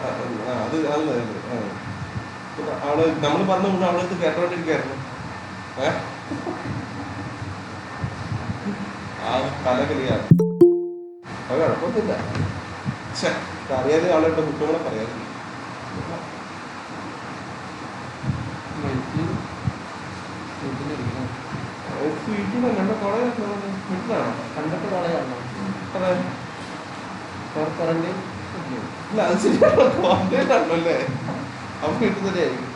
അത് അവള് നമ്മൾ പറഞ്ഞ മുന്നേ അവളത് കേട്ടോണ്ടിരിക്കായിരുന്നു. ആ കലകളിയാണ് അത് കുഴപ്പമൊന്നുമില്ല. പക്ഷെ അറിയാതെ ആളുകളുടെ കുറ്റങ്ങളെ പറയാതെ വീട്ടിലല്ല കോളേജ് വീട്ടിലാണോ? കണ്ടിട്ട് കോളേജാണോ? അതെ. ഇല്ല അത് ശരിയാണോ? കോളേജാണല്ലോ അല്ലേ? അപ്പൊ വീട്ടിൽ തന്നെ ആയിരിക്കും.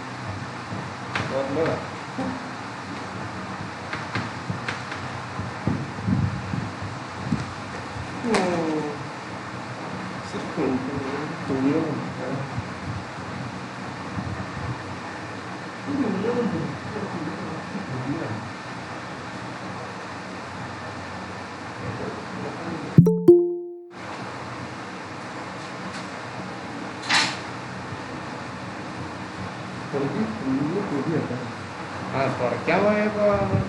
കുറയ്ക്കാൻ പോയപ്പോ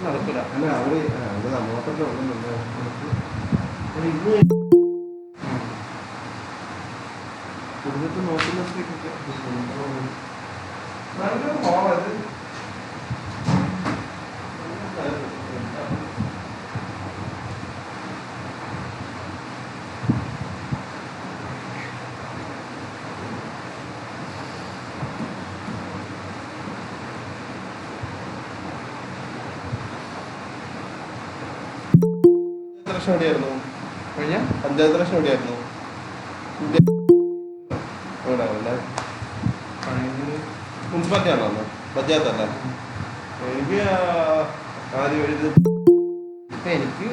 നടക്കില്ല. അല്ല അവര് നമ്മളൊക്കെ കുടുംബത്തിൽ നോക്കുന്നതൊക്കെ നല്ല ഹോളത്. എവിടെയായിരുന്നു? പഞ്ചായത്ത് ഇലക്ഷൻ എവിടെയായിരുന്നു? മുനിസിപ്പാലിറ്റി ആണോ അന്ന്? പഞ്ചായത്ത് അല്ലേ? എനിക്ക് ആദ്യം എഴുതി എനിക്ക്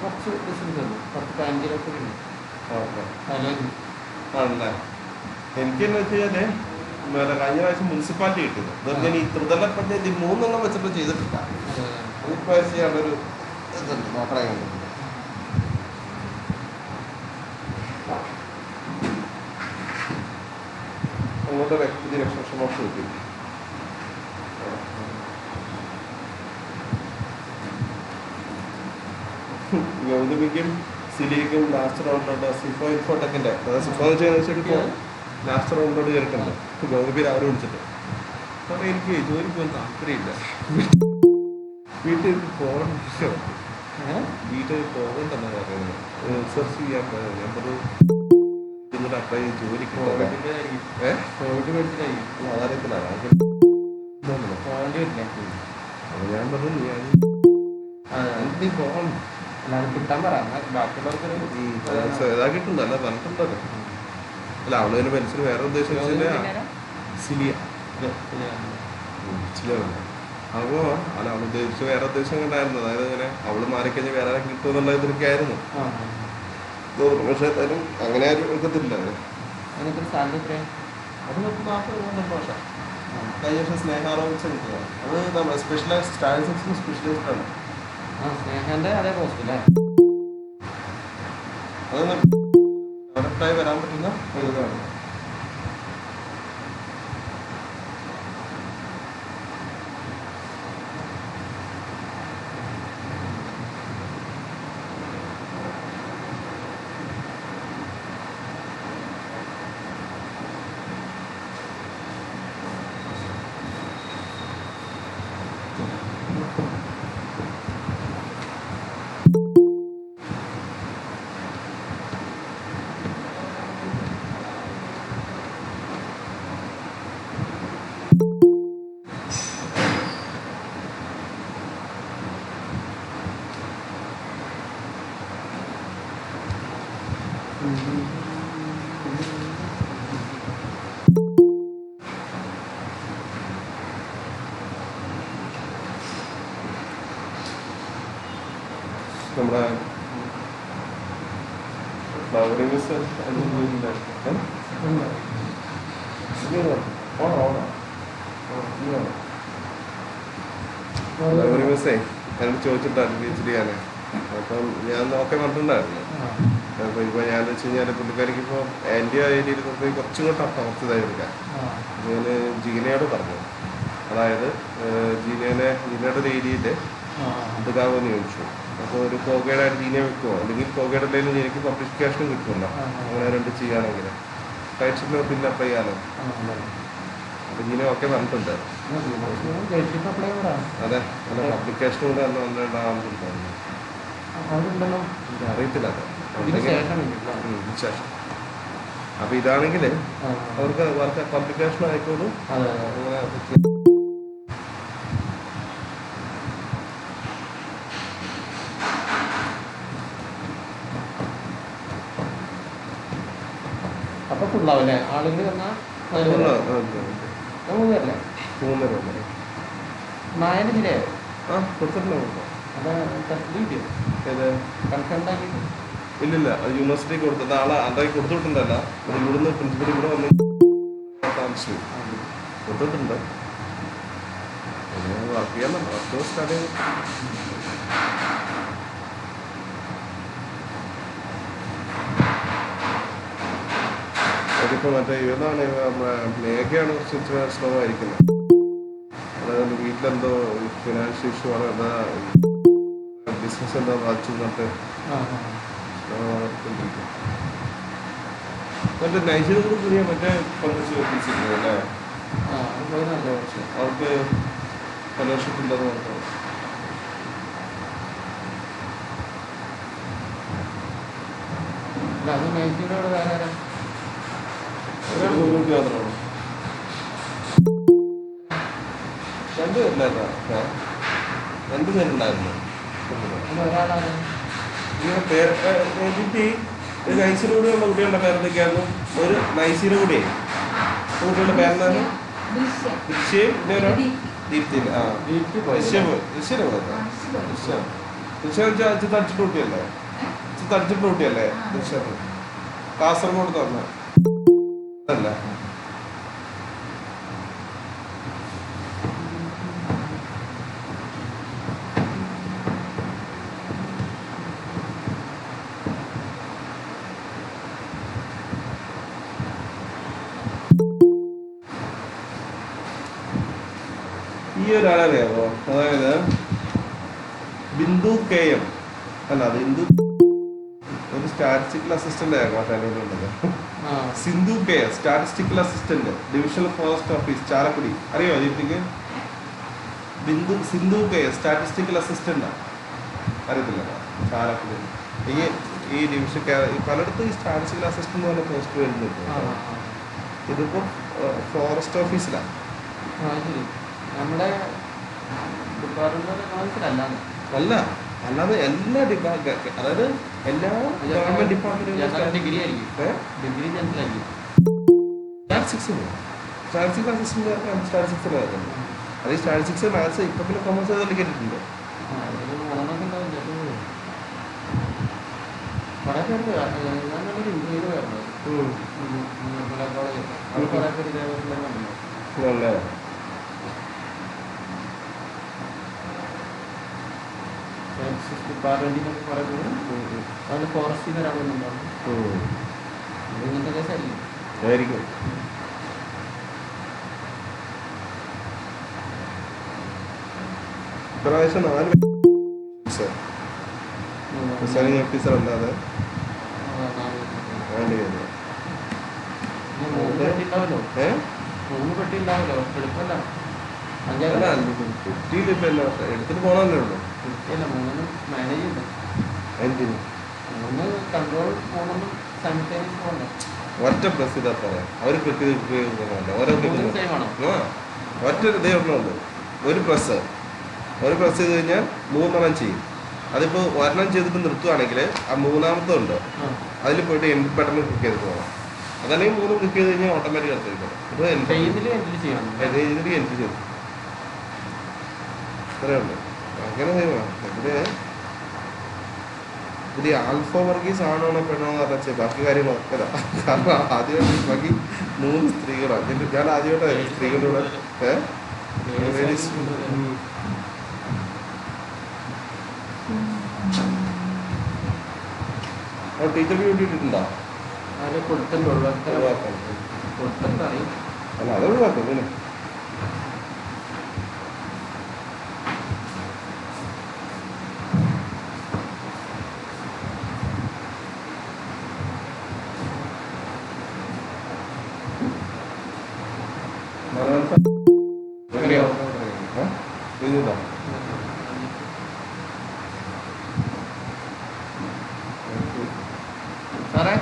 കുറച്ച് ഡിസ്റ്റൻസ് ഉണ്ട്, 10-15 കിലോമീറ്റർ. ആണല്ലേ? എനിക്കെന്ന് വെച്ച് കഴിഞ്ഞാല് കഴിഞ്ഞ പ്രാവശ്യം മുനിസിപ്പാലിറ്റി കിട്ടിയത്. അതുകൊണ്ട് ഞാൻ ഈ ത്രിതല പഞ്ചായത്ത് 3 വെച്ചിട്ട് ചെയ്തിട്ടില്ല. ഈ പ്രാവശ്യം ചെയ്യാനുള്ളൊരു ഇതുണ്ട്, നോക്കണേ. അങ്ങോട്ട് വ്യക്തി രക്ഷാക്ഷമോഷം കിട്ടി. ഗൗതമിക്കും സിലിക്കും ലാസ്റ്റ് റൗണ്ടിലോട്ട് സിഫോ ഇൻഫോടെക്കിന്റെ സിഫോ വെച്ചിട്ട് ലാസ്റ്റ് റൗണ്ടിലോട്ട് ചേർക്കുന്നുണ്ട്. ഗൗതമി രാവിലെ വിളിച്ചിട്ട് കാരണം എനിക്ക് ജോലിക്ക് പോകാൻ താല്പര്യമില്ല, വീട്ടിൽ പോകണം. വീട്ടിൽ പോകണ്ടെന്നാ പറയുന്നത്. റിസർച്ച് ചെയ്യാൻ പോയത് ഞാൻ പറഞ്ഞു ഇങ്ങോട്ട് അപ്ലൈ ചെയ്ത് ജോലിക്ക് അതറിയത്തിലാണ്. ഞാൻ പറഞ്ഞു നീ പോകണം. ഏതാ കിട്ടുന്നുണ്ട് അല്ല പറഞ്ഞിട്ടുണ്ടല്ലോ. അല്ല അവള് മനസ്സിൽ വേറെ ഉദ്ദേശം സിലിയ അപ്പോ അല്ല അവൾ ഉദ്ദേശിച്ച് വേറെ ഉദ്ദേശം കണ്ടായിരുന്നു. അതായത് ഇങ്ങനെ അവള് മാറിക്കഴിഞ്ഞാൽ വേറെ കിട്ടുമെന്നുള്ള ഇതിലൊക്കെ ആയിരുന്നു. പക്ഷെ എന്തായാലും അങ്ങനെ ആരും എടുക്കത്തില്ല. അത് 40 വർഷം കഴിഞ്ഞ വർഷം സ്നേഹാറോപിച്ച കിട്ടിയതാണ്. അത് നമ്മുടെ സ്പെഷ്യലൈസ്ഡ് സ്റ്റാറ്റിസ്റ്റിക്സിന് സ്പെഷ്യലൈസ്ഡ് ആണ്. സ്നേഹന്റെ അതേ പോസ്റ്റ് അല്ലേ? അതൊന്ന് ഡയറക്റ്റായി വരാൻ പറ്റുന്ന ഇതാണ്. നമ്മുടെ ഫ്ലവറിംഗ് മിസ്സേ എന്നോട് ചോദിച്ചിട്ടാണ് PhD ചെയ്യാനേ. അപ്പം ഞാൻ നോക്കാൻ പറഞ്ഞിട്ടുണ്ടായിരുന്നു. അപ്പോൾ ഇപ്പോൾ ഞാൻ വെച്ച് കഴിഞ്ഞാൽ പുള്ളിക്കാരിക്ക് ഇപ്പോൾ എൻ്റെ ഏരിയയിൽ കൊണ്ടുപോയി കുറച്ചും കൂടെ കുറച്ചതായി എടുക്കാൻ ഞാൻ ജീനയോട് പറഞ്ഞു. അതായത് ജീനയുടെ ഒരു ഏരിയയിൽ എടുക്കാമെന്ന് ചോദിച്ചു. അപ്പോൾ ഒരു പോകയുടെ ജീനെ വെക്കുമോ, അല്ലെങ്കിൽ പോകയുടെ എന്തെങ്കിലും എനിക്ക് പബ്ലിക്കേഷനും കിട്ടുമല്ലോ, അങ്ങനെ 2 ചെയ്യുകയാണെങ്കിൽ. ടൈറ്റ് ഷിപ്പിന് പിന്നെ അപ്ലൈ ചെയ്യാലോ. ആ അതെ അപ്പം ഇങ്ങനെ ഒക്കെ പറഞ്ഞിട്ടുണ്ട്. ജയിച്ചിട്ട് അപ്ലൈ ചെയ്യാം. അതെ അല്ല പബ്ലിക്കേഷൻ കൂടെ വന്നിട്ടുണ്ടാകുന്നുണ്ടായിരുന്നു. അതുണ്ടല്ലോ എനിക്ക് അറിയത്തില്ല അത് ഇതിന് ഉണ്ടെങ്കിൽ ശേഷം വേണ്ടിയില്ല. ഇതിന് ശേഷം. അപ്പം ഇതാണെങ്കിൽ അവർക്ക് വർക്ക് പബ്ലിക്കേഷൻ ആയിക്കോളും. അതെ അങ്ങനെ അപ്പൊ ഫുള്ളാവല്ലേ ആളുകൾ വന്നാൽ 3 പേരല്ലേ 3 രൂപ. നായന് ജില്ലേ ആ കൊടുത്തിട്ടില്ല കൊടുക്കാം. അത് കിട്ടിയോ ഏത് കൺഫേം ആക്കിയിട്ട് ഇല്ലില്ല യൂണിവേഴ്സിറ്റി കൊടുത്തത് ആളെ അതായി കൊടുത്തു വിട്ടിട്ടുണ്ടല്ല. അത് ഇവിടുന്ന് പ്രിൻസിപ്പൽ ഇവിടെ വന്ന് താമസിച്ചു കൊടുത്തിട്ടുണ്ട്. വർക്ക് ചെയ്യാൻ വർക്ക് സ്റ്റാർട്ട് ചെയ്തു. അതിപ്പോൾ മറ്റേ ഇവന്നാണ് മേഘയാണ് കുറച്ച് സ്ലോ ആയിരിക്കുന്നത്. അതായത് വീട്ടിലെന്തോ ഫിനാൻഷ്യൽ ഇഷ്യൂ ആണ്. എന്താ ബിസിനസ് എന്താ ബാധിച്ചു എന്നിട്ട് മറ്റേ നൈജീരിയ പുതിയ മറ്റേ പങ്കച്ച് വെപ്പിച്ചിരുന്നു അല്ലേ. അവർക്ക് ഫെലോഷിപ്പ് ഉണ്ടെന്ന് പറഞ്ഞു. അത് നൈറ്റിനോട് വേറെ ആരാ? മാത്രമാണ്. 2 പേരില്ലായിരുന്നോ? 2 പേരുണ്ടായിരുന്നു. ഒരാളാണ് ഇങ്ങനെ പേര് നൈസിയുടെ കൂടെയുള്ള കുട്ടികളുടെ പേരെന്തൊക്കെയായിരുന്നു? ഒരു നൈസിയുടെ കൂടെ കുട്ടികളുടെ പേരെന്താണ്? ദൃശ്യം പിന്നെ ഒരു ദീപ്തിയിൽ. ആ ദൃശ്യം ദൃശ്യം ദൃശ്യം അച്ഛൻ തടിച്ചിട്ട് കുട്ടിയല്ലേ? അച്ഛൻ തടിച്ചിട്ട് കുട്ടിയല്ലേ ദൃശ്യം? കാസർഗോഡ് തന്നെ അല്ല. ഈ ഒരാളറിയാമോ? അതായത് ബിന്ദു കെ എം അല്ല ബിന്ദു ഒരു സ്റ്റാറ്റിസ്റ്റിക്കൽ അസിസ്റ്റന്റ് ആയിരുന്നു ഉണ്ടത്. Sindhu K statistical assistant divisional forest office Chalakudy. അറിയോ ദീപ്തിക്ക്? സിന്ധു കെ സ്റ്റാറ്റിസ്റ്റിക്കൽ അസിസ്റ്റന്റ് അറിയത്തില്ല. ചാലക്കുടി ഈ ഡിവിഷൻ പലയിടത്തും ഈ സ്റ്റാറ്റിസ്റ്റിക്കൽ അസിസ്റ്റന്റ് പറഞ്ഞ പോസ്റ്റ് വരുന്നുണ്ട്. ഇതിപ്പോ ഫോറസ്റ്റ് ഓഫീസിലാണ്. നമ്മുടെ ഡിപ്പാർട്ട്മെന്റ് അല്ല അല്ലാതെ എല്ലാ അതായത് എല്ലാ ഗവൺമെന്റ് ഡിപ്പാർട്ട്മെന്റുകളും ഡിഗ്രി ആയിരിക്കും. ഡിഗ്രി ജനറലായിരിക്കും. സ്റ്റാറ്റിസ്റ്റിക്സ് അസിസ്റ്റന്റ് സ്റ്റാറ്റിസ്റ്റിക്സ് അത് സ്റ്റാറ്റിസ്റ്റിക്സ് മാത്സ് ഇപ്പൊ പിന്നെ കൊമേഴ്സ് ഏതായാലും കേട്ടിട്ടുണ്ട്. കുറെ പേര് ഞാനൊരു ഇന്റർവ്യൂ വരുന്നത് കുറെ പേര് ഇതേപോലെ ഡിപ്പാർട്ട്മെന്റിനൊക്കെ കുറെ പേര് അതിന് ഫോറസ്റ്റിൽ വരാൻ വേണ്ടിയിട്ടുണ്ടാവും. ഇങ്ങനത്തെ കേസായിരിക്കും. ഇപ്രാവശ്യം 4 പ്രിസൈഡിംഗ് ഓഫീസർ അല്ലാതെ 4 പേര്. 3 പെട്ടി ഉണ്ടാവല്ലോ. 3 പെട്ടി ഉണ്ടാവല്ലോ. എളുപ്പമല്ല. 5 കുട്ടിയിലിപ്പോ എടുത്തിട്ട് പോകണമല്ലേ ഉള്ളൂ. കിട്ടിയല്ല 3 മാനേജ് ചെയ്യണ്ട. എന്തിന് 3 കൺട്രോൾ 3 സൈമിൾട്ടേനിയസ് പോകണ്ടേ? ഒറ്റ പ്രസ് ചെയ്താൽ പറയാം. അവർ ക്ലിക്ക് ചെയ്ത് ഓരോ ഒറ്റ ഇതേ ഒന്നുള്ളൂ. ഒരു പ്രസ് ചെയ്ത് കഴിഞ്ഞാൽ 3 ചെയ്യും. അതിപ്പോൾ 1 ചെയ്തിട്ട് നിർത്തുവാണെങ്കിൽ ആ 3ാമത്തെ ഉണ്ട് അതിൽ പോയിട്ട് എൻഡ് ബട്ടൺ ക്ലിക്ക് ചെയ്ത് പോകണം. അതല്ലെങ്കിൽ 3 ക്ലിക്ക് ചെയ്ത് കഴിഞ്ഞാൽ ഓട്ടോമാറ്റിക് എടുത്തിരിക്കണം. ഇത് ഇതിൽ എൻഡ് ചെയ്തു ഇത്രയുണ്ട്. അങ്ങനെ ചെയ്യുക. ഇവിടെ പുതിയ ആൽഫ വർഗീസ് ആണോ പെണ്ണോ എന്ന് പറഞ്ഞാൽ ബാക്കി കാര്യങ്ങളൊക്കെ കാരണം ആദ്യമായിട്ട് ബാക്കി 3 സ്ത്രീകളാണ്. ഞാൻ ആദ്യമായിട്ട് സ്ത്രീകളുടെ ടീച്ചർക്ക് വേണ്ടിയിട്ടുണ്ടോ? അത് കൊടുത്തിട്ടുണ്ട്. ഒഴിവാക്കാൻ കൊടുത്തിട്ടുണ്ടായി. അല്ല അത് ഒഴിവാക്കും. പിന്നെ അറിയോ? എഴുതിയതാ സാറേ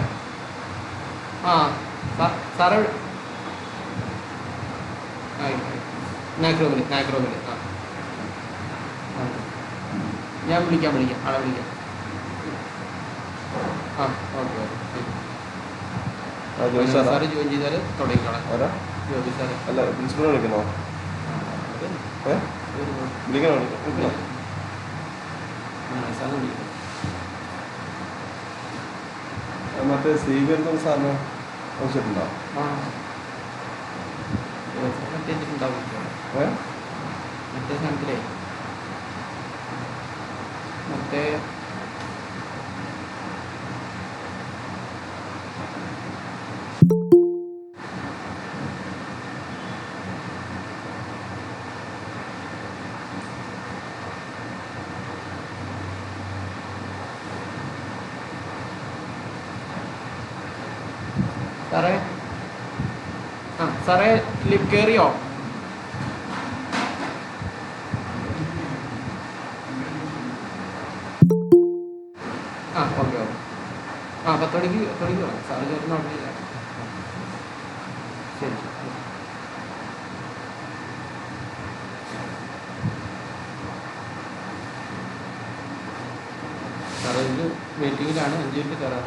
ആ സാറേ നാക്രോമിൽ ആ ഞാൻ വിളിക്കാം ആളെ വിളിക്കാം. ആ ഓക്കെ ജോലി സാറാ സാറ് ജോയിൻ ചെയ്താൽ തുടങ്ങിക്കോളാം. ആരാ ജോലി സാറ് അല്ല പ്രിൻസിപ്പളിനെ വിളിക്കണോ വിളിക്കണോ സാറിന് വിളിക്കാം. മറ്റേ സ്വീകരണം സാറിന് ആവശ്യമുണ്ടോ ആ മറ്റേണ്ടാവും മറ്റേ സാധനത്തിലേ മറ്റേ സാറേ സാറേ ലിപ് കയറിയോ? ഓക്കെ 10 മണിക്ക് പറയാം. സാറ് കയറുന്ന അവിടെ ശരി. സാറേ ഇത് മീറ്റിങ്ങിലാണ് 5 മിനിറ്റ് കയറാം.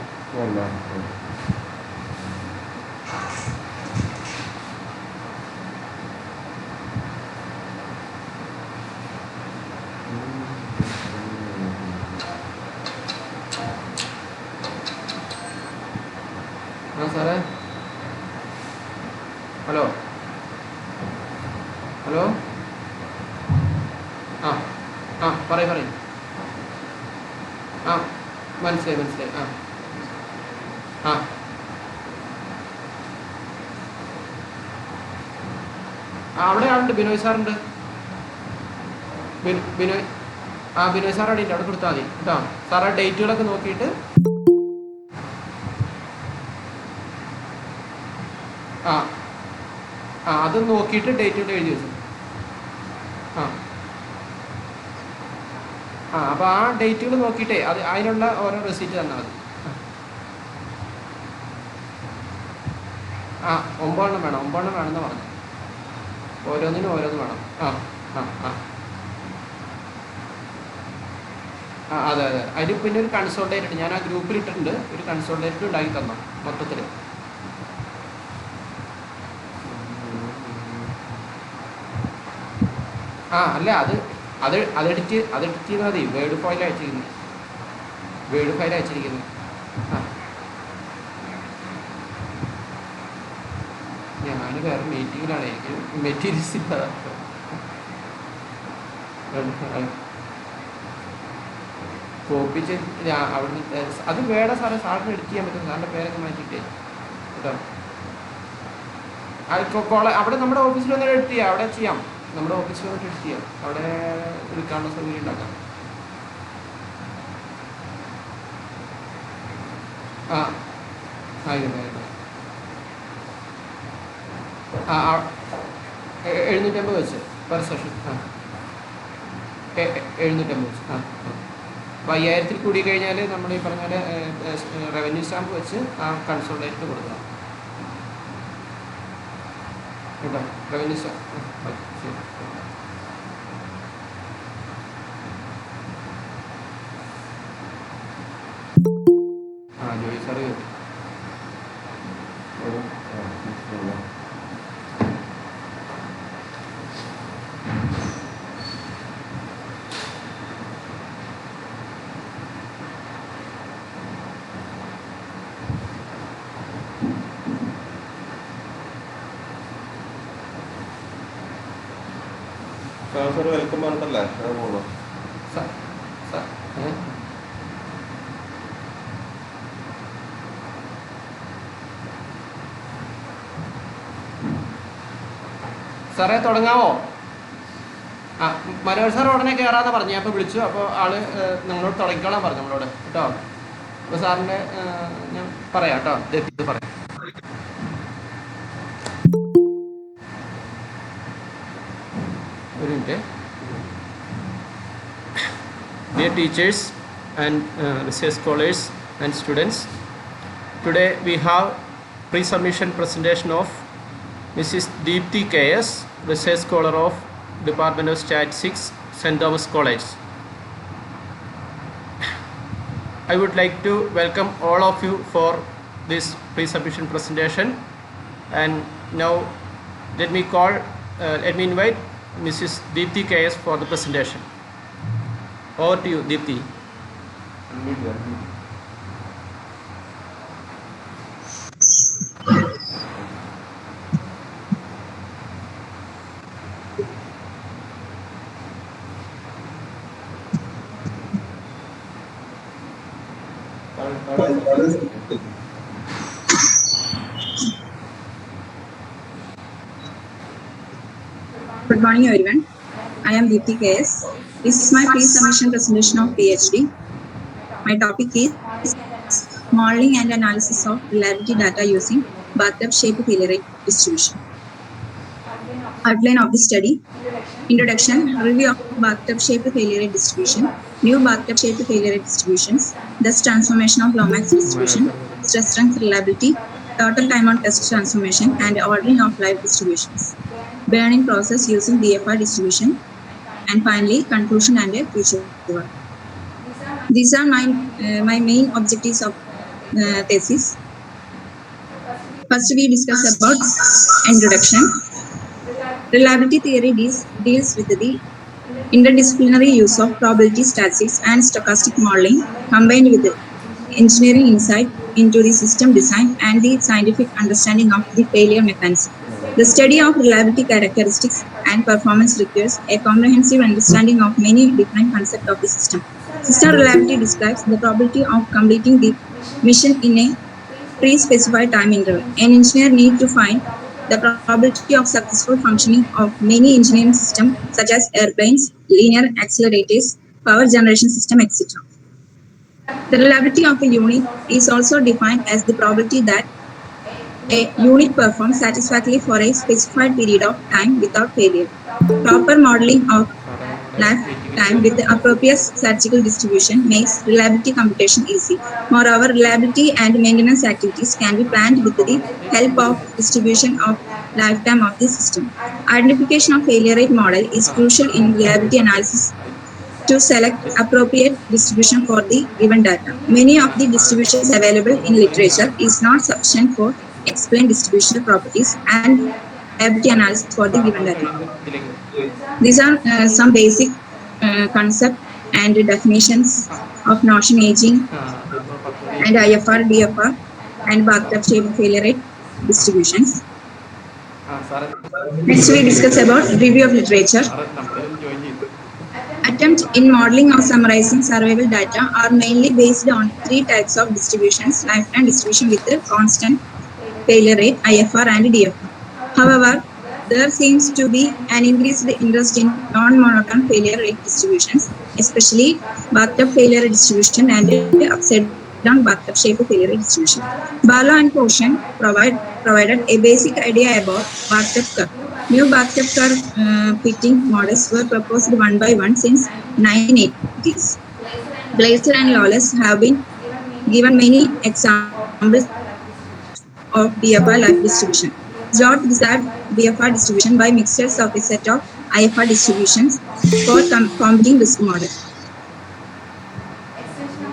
സാറേ ഹലോ പറയും മനസ്സിലായി അവിടെ ആളുണ്ട്, ബിനോയ് സാറുണ്ട്. ബിനോയ് സാർ അവിടെ അവിടെ കൊടുത്താൽ മതി കേട്ടോ. സാർ ആ ഡേറ്റുകളൊക്കെ നോക്കിയിട്ട് അത് നോക്കിയിട്ട് ഡേറ്റ് എഴുതി വെച്ചു. അപ്പോൾ ആ ഡേറ്റുകൾ നോക്കിയിട്ടേ അതിനുള്ള ഓരോ റെസീറ്റ് തന്നാൽ മതി. 9 എണ്ണം വേണമെന്ന് പറഞ്ഞു. ഓരോന്നിനും ഓരോന്ന് വേണം. അതെ അതിന് പിന്നെ ഒരു കൺസോൾട്ടേറ്റ് ഞാൻ ആ ഗ്രൂപ്പിൽ ഇട്ടിട്ടുണ്ട്. ഒരു കൺസോൾട്ടേറ്റ് ഉണ്ടാക്കി തന്നോ മൊത്തത്തിൽ. അല്ല അത് എഡിറ്റ് ചെയ്താൽ മതി. വേർഡ് ഫയൽ അയച്ചിരിക്കുന്നത്. ഞാൻ വേറെ മീറ്റിങ്ങിലാണ്. എനിക്ക് മെറ്റീരിയൽസ് ഇല്ല. കോപ്പി ചെയ്ത് അവിടുന്ന് അത് വേണം സാറേ. സാറിന് എഡിറ്റ് ചെയ്യാൻ പറ്റും. സാറിൻ്റെ പേരൊക്കെ മാറ്റിയിട്ടേ കേട്ടോ. അവിടെ നമ്മുടെ ഓഫീസിൽ വന്ന് എഡിറ്റ് ചെയ്യാം. അവിടെ ചെയ്യാം. നമ്മുടെ ഓഫീസിൽ വന്നിട്ട് എഡിറ്റ് ചെയ്യാം. അവിടെ എടുക്കാനുള്ള സൗകര്യം ഉണ്ടാക്കാം. ആയിക്കോട്ടെ. 750 വെച്ച് പെർ സെഷൻ. 750 വെച്ച്. അപ്പോൾ 5000 കൂടി കഴിഞ്ഞാൽ നമ്മൾ ഈ പറഞ്ഞ പോലെ റവന്യൂ സ്റ്റാമ്പ് വെച്ച് ആ കൺസോൾട്ടേറ്റ് കൊടുക്കണം കേട്ടോ. റവന്യൂ സ്റ്റാമ്പ് ശരി. ജോയി സാറ് സാർ വെൽക്കം പറഞ്ഞിട്ടല്ലേ പോകുന്നു. സാറേ തുടങ്ങാമോ? മനോഹർ സാർ ഉടനെ കയറാന്ന് പറഞ്ഞു. ഞാൻ ഇപ്പോൾ വിളിച്ചു. അപ്പോൾ ആള് നിങ്ങളോട് തുടങ്ങിക്കോളാൻ പറഞ്ഞു നമ്മളോട് കേട്ടോ. അപ്പോൾ സാറിൻ്റെ ഞാൻ പറയാം കേട്ടോ. ഇത് പറയാം. minute. Dear teachers and research scholars and students, today we have pre-submission presentation of Mrs. Deepthi KS, research scholar of Department of Statistics, St. Thomas College. I would like to welcome all of you for this pre-submission presentation, and now let me invite Mrs. Deepthi KS for the presentation. Over to you, Deepthi. Good morning, everyone. I am Deepthi KS. This is my pre-submission presentation of PhD. My topic is modeling and analysis of reliability data using bathtub-shaped failure rate distribution. Outline of the study. Introduction, review of bathtub-shaped failure rate distribution, new bathtub-shaped failure rate distributions, thus transformation of Lomax distribution, stress strength reliability, total time on test transformation, and ordering of live distributions. Burning process using BFR distribution, and finally conclusion and a future work. These are my main objectives of thesis. First, we discuss about introduction. Reliability theory deals with the interdisciplinary use of probability statistics and stochastic modeling combined with the engineering insight into the system design and the scientific understanding of the failure mechanism. The study of reliability characteristics and performance requires a comprehensive understanding of many different concepts of the system. System reliability describes the probability of completing the mission in a pre-specified time interval. An engineer needs to find the probability of successful functioning of many engineering systems such as airplanes, linear accelerators, power generation system, etc. The reliability of a unit is also defined as the probability that a unit performs satisfactorily for a specified period of time without failure. Proper modeling of lifetime with the appropriate statistical distribution makes reliability computation easy. Moreover, reliability and maintenance activities can be planned with the help of distribution of lifetime of the system. Identification of failure rate model is crucial in reliability analysis to select appropriate distribution for the given data. Many of the distributions available in literature is not sufficient for explain distributional properties and reliability analysis for the given data. These are some basic concept and definitions of notion aging and IFR, DFR, and bathtub shape failure rate distributions. Next, we discuss about review of literature. Attempts in modeling or summarizing survival data are mainly based on three types of distributions: lifetime distribution with a constant failure rate, IFR, and DFR. However, there seems to be an increased interest in non-monotone failure rate distributions, especially bathtub failure rate distribution and upside-down bathtub shape failure rate distribution. Barlow and Portion provided a basic idea about bathtub curve. New bathtub curve fitting models were proposed one by one since 1980s. Glaser and Lawless have been given many examples of BFR life distribution. George described BFR distribution by mixtures of a set of IFR distributions for computing risk model.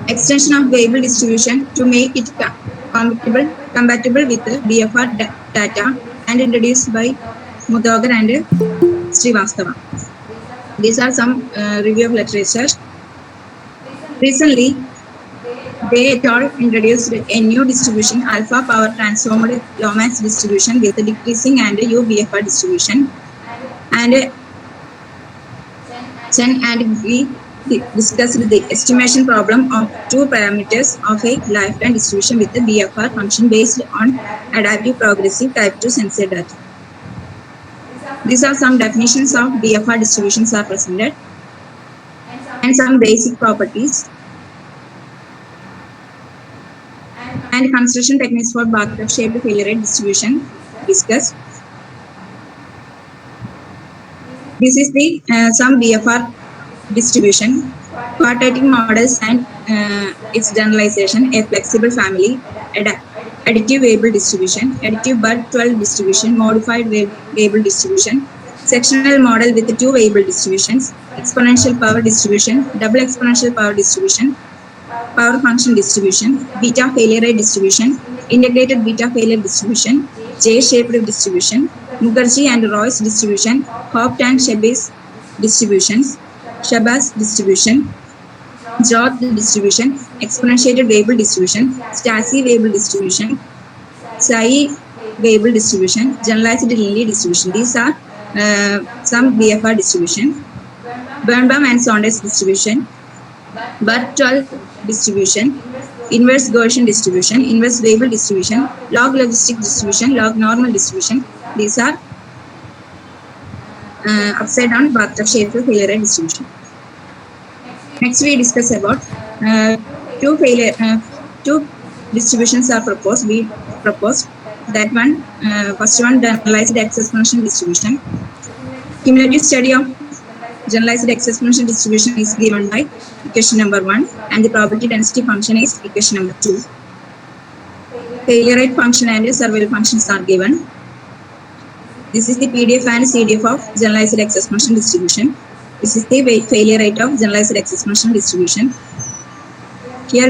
Extension of variable distribution to make it compatible with the BFR data and introduced by Mudhagar and Srivastava. These are some review of literature. Recently, they introduced a new distribution, alpha power transformed Lomax distribution with a decreasing and a UBFR distribution. And Chen and we discussed the estimation problem of two parameters of a lifetime distribution with the BFR function based on adaptive progressive type 2 sensor data. These are some definitions of BFR distributions are presented and some basic properties and construction techniques for bathtub shaped failure rate distribution discussed. This is the some BFR distribution, quadratic models and its generalization, a flexible family, additive variable distribution, additive but 12 distribution, modified variable distribution, sectional model with two variable distributions, exponential power distribution, double exponential power distribution, power function distribution, beta failure rate distribution, integrated beta failure distribution, J-shaped distribution, Mukherjee and Roy's distribution, Hopf and Shabazz distributions, Shabazz distribution, George distribution, exponentiated variable distribution, Stacey variable distribution, Sai variable distribution, generalized linear distribution. These are some BFR distribution, Birnbaum and Saunders distribution, Bartol distribution, inverse Gaussian distribution, inverse variable distribution, log logistic distribution, log normal distribution. These are upside down bathtub shaped failure rate distribution. Next, we discuss about two distributions are proposed. We proposed that one. First one, generalized exponential distribution. Cumulative study of generalized exponential distribution is given by equation number 1, and the probability density function is equation number 2. Failure rate function and survival functions are given. This is the PDF and CDF of generalized exponential distribution. This is the failure rate of generalized exponential distribution. Here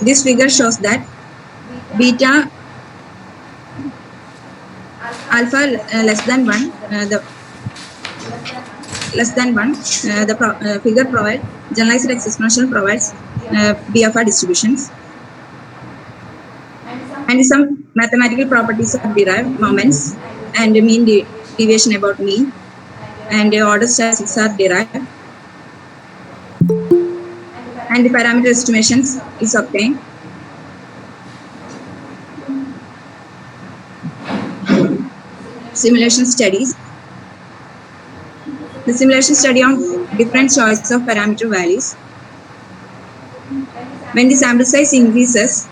this figure shows that beta alpha less than 1, the figure provides generalized exponential provides BFR distributions, and some mathematical properties are derived, moments and mean deviation about mean, and order statistics are derived, and the parameter estimations is obtained. Simulation studies. The simulation study of different choices of parameter values. When the sample size increases,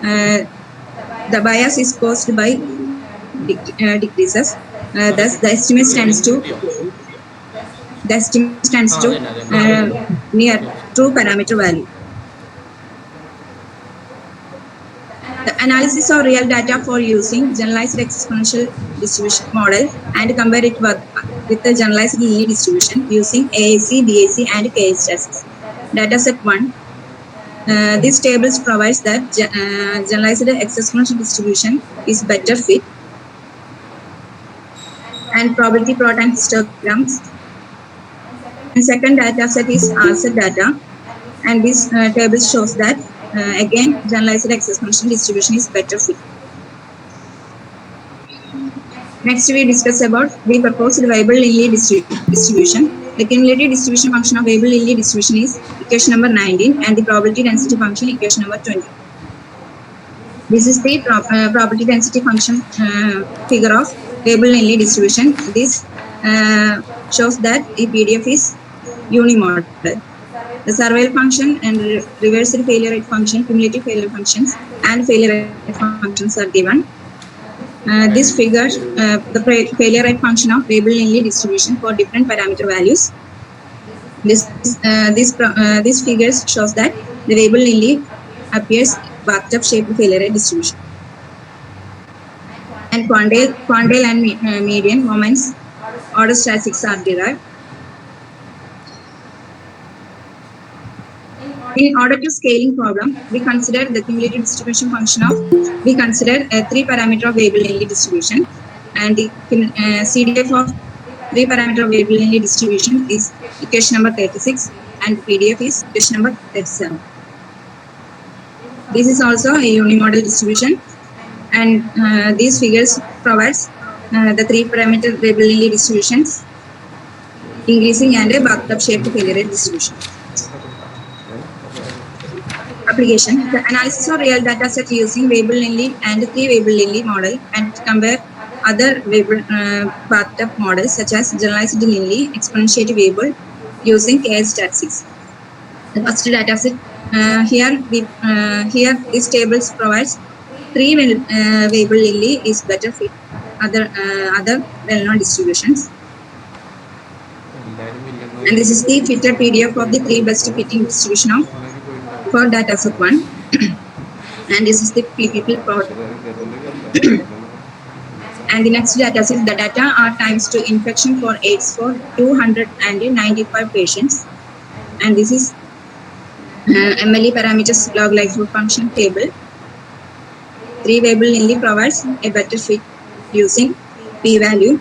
the bias is caused by decreases. Thus, the estimate tends to near true parameter value. The analysis of real data for using generalized exponential distribution model and compare it with the generalized linear distribution using AIC, BIC, and KH tests. Dataset 1. This table provides that generalized exponential distribution is better fit, and probability plot and histograms. And second data set is RSET data, and this table shows that again generalized exponential distribution is better fit. Next, we discuss about the proposed variable linear distribution. The cumulative distribution function of variable linear distribution is equation number 19, and the probability density function equation number 20. This is the probability density function figure of variable linear distribution. This shows that the PDF is unimodal. The survival function and reversal failure rate function, cumulative failure functions, and failure rate functions are given. This figure, the failure rate function of variable linear distribution for different parameter values. This figure shows that the variable linear appears bathtub shaped failure rate distribution. And quantile and median moments order statistics are derived. In order to scaling problem, we consider the cumulative distribution function of, we consider a 3-parameter variable linear distribution, and the CDF of 3-parameter variable linear distribution is equation number 36, and PDF is equation number 37. This is also a unimodal distribution, and these figures provides the 3-parameter variable linear distributions, increasing and a bathtub shaped failure rate distribution. Application. The analysis of real data set using variable linear and 3-variable linear model and compare other variable bathtub models such as generalized linear, exponentiated variable using KH statistics. The first data set here this table provides 3 variable linear is better fit other well-known distributions. And this is the fitted PDF of the 3 best fitting distribution of for dataset 1. And this is the PPP plot. And the next dataset, the data are times to infection for AIDS for 295 patients. And this is MLE parameters log likelihood function table. 3 variable Linley provides a better fit using p-value.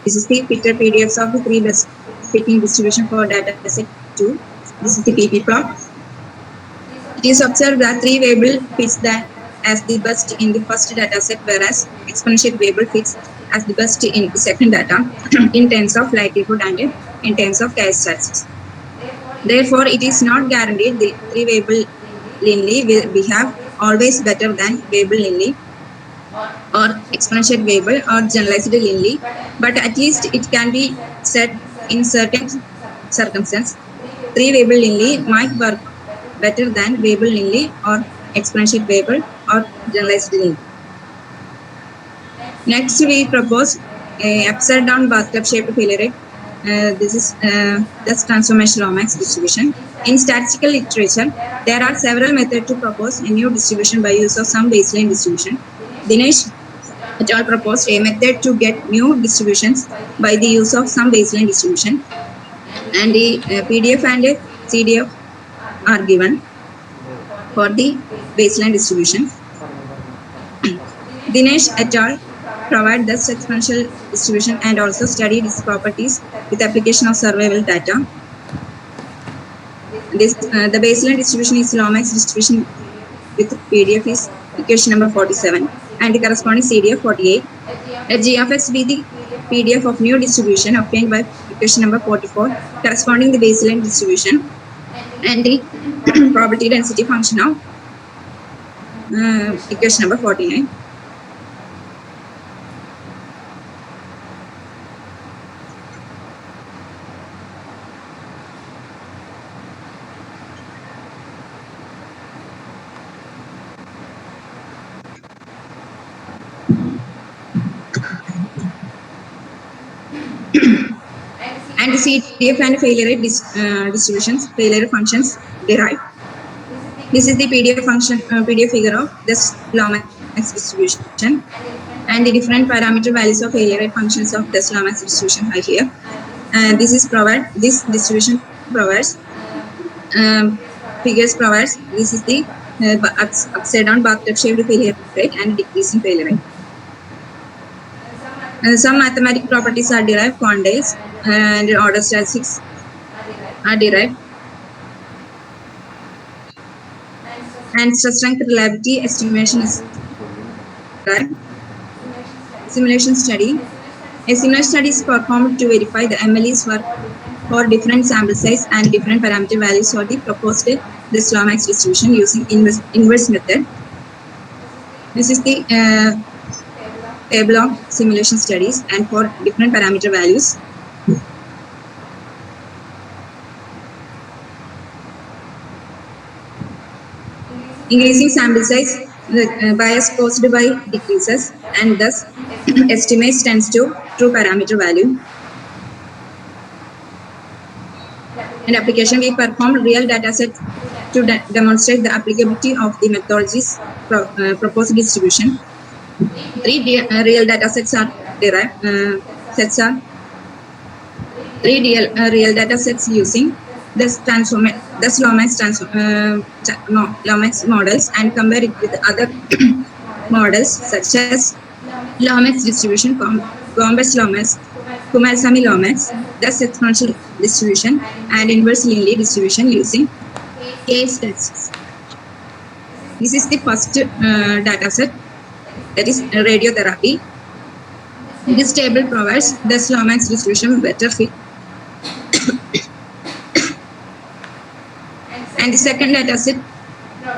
This is the fitted PDFs of the 3 best fitting distribution for dataset 2. This is the PP plot. It is observed that 3 variable fits that as the best in the first dataset, whereas exponential variable fits as the best in the second data in terms of likelihood and in terms of case statistics. Therefore, it is not guaranteed the 3 variable Linley will behave always better than variable Linley or exponential variable or generalized Linley, but at least it can be said in certain circumstances 3 variable Linley might work better than variable Linley or exponential variable or generalized Linley. Next, we propose a upside down bathtub shaped failure rate. This is this transformation Lomax distribution. In statistical literature, there are several methods to propose a new distribution by use of some baseline distribution. Dinesh et al. Proposed a method to get new distributions by the use of some baseline distribution, and the PDF and CDF are given for the baseline distribution. Dinesh et al. Provide this exponential distribution and also studied its properties with application of survival data. The baseline distribution is Lomax distribution with PDF is equation number 47 and the corresponding CDF 48. Let G of x be the PDF of new distribution obtained by equation number 44 corresponding the baseline distribution and the probability density function of equation number 49. And the CDF and failure rate distributions, failure functions derived. This is the PDF function, PDF figure of this Lomax distribution, and the different parameter values of failure rate functions of this Lomax distribution are here. And this distribution provides figures provides. This is the upside down bathtub shaped failure rate and decreasing failure rate. Some mathematical properties are derived, quantiles and order statistics are derived, and stress strength reliability estimation is derived. Simulation study. A similar study is performed to verify the MLEs for different sample size and different parameter values for the proposed this Lomax distribution using inverse method. This is the table of simulation studies and for different parameter values. Increasing sample size, the bias caused by decreases, and thus estimates tends to true parameter value. In application, we performed real data set to demonstrate the applicability of the methodologies proposed distribution. 3 real data sets are derived. Real data sets using this Lomax models and compare it with other models such as Lomax distribution, Gombas Lomax, Kumarasamy Lomax, thus exponential distribution, and inverse Linley distribution using case statistics. This is the first data set, that is radiotherapy. This table provides the Lomax distribution better fit. And the second data set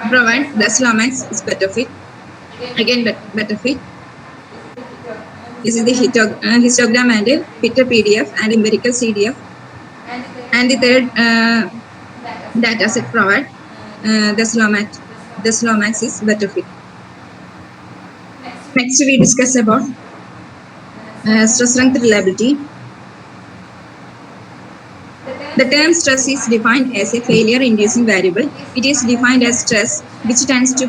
provides the Lomax is better fit. Again, better fit. This is the histogram and fitted PDF and empirical CDF. And the third data set provides the Lomax is better fit. Next, we discuss about stress strength reliability. The term stress is defined as a failure-inducing variable. It is defined as stress which tends to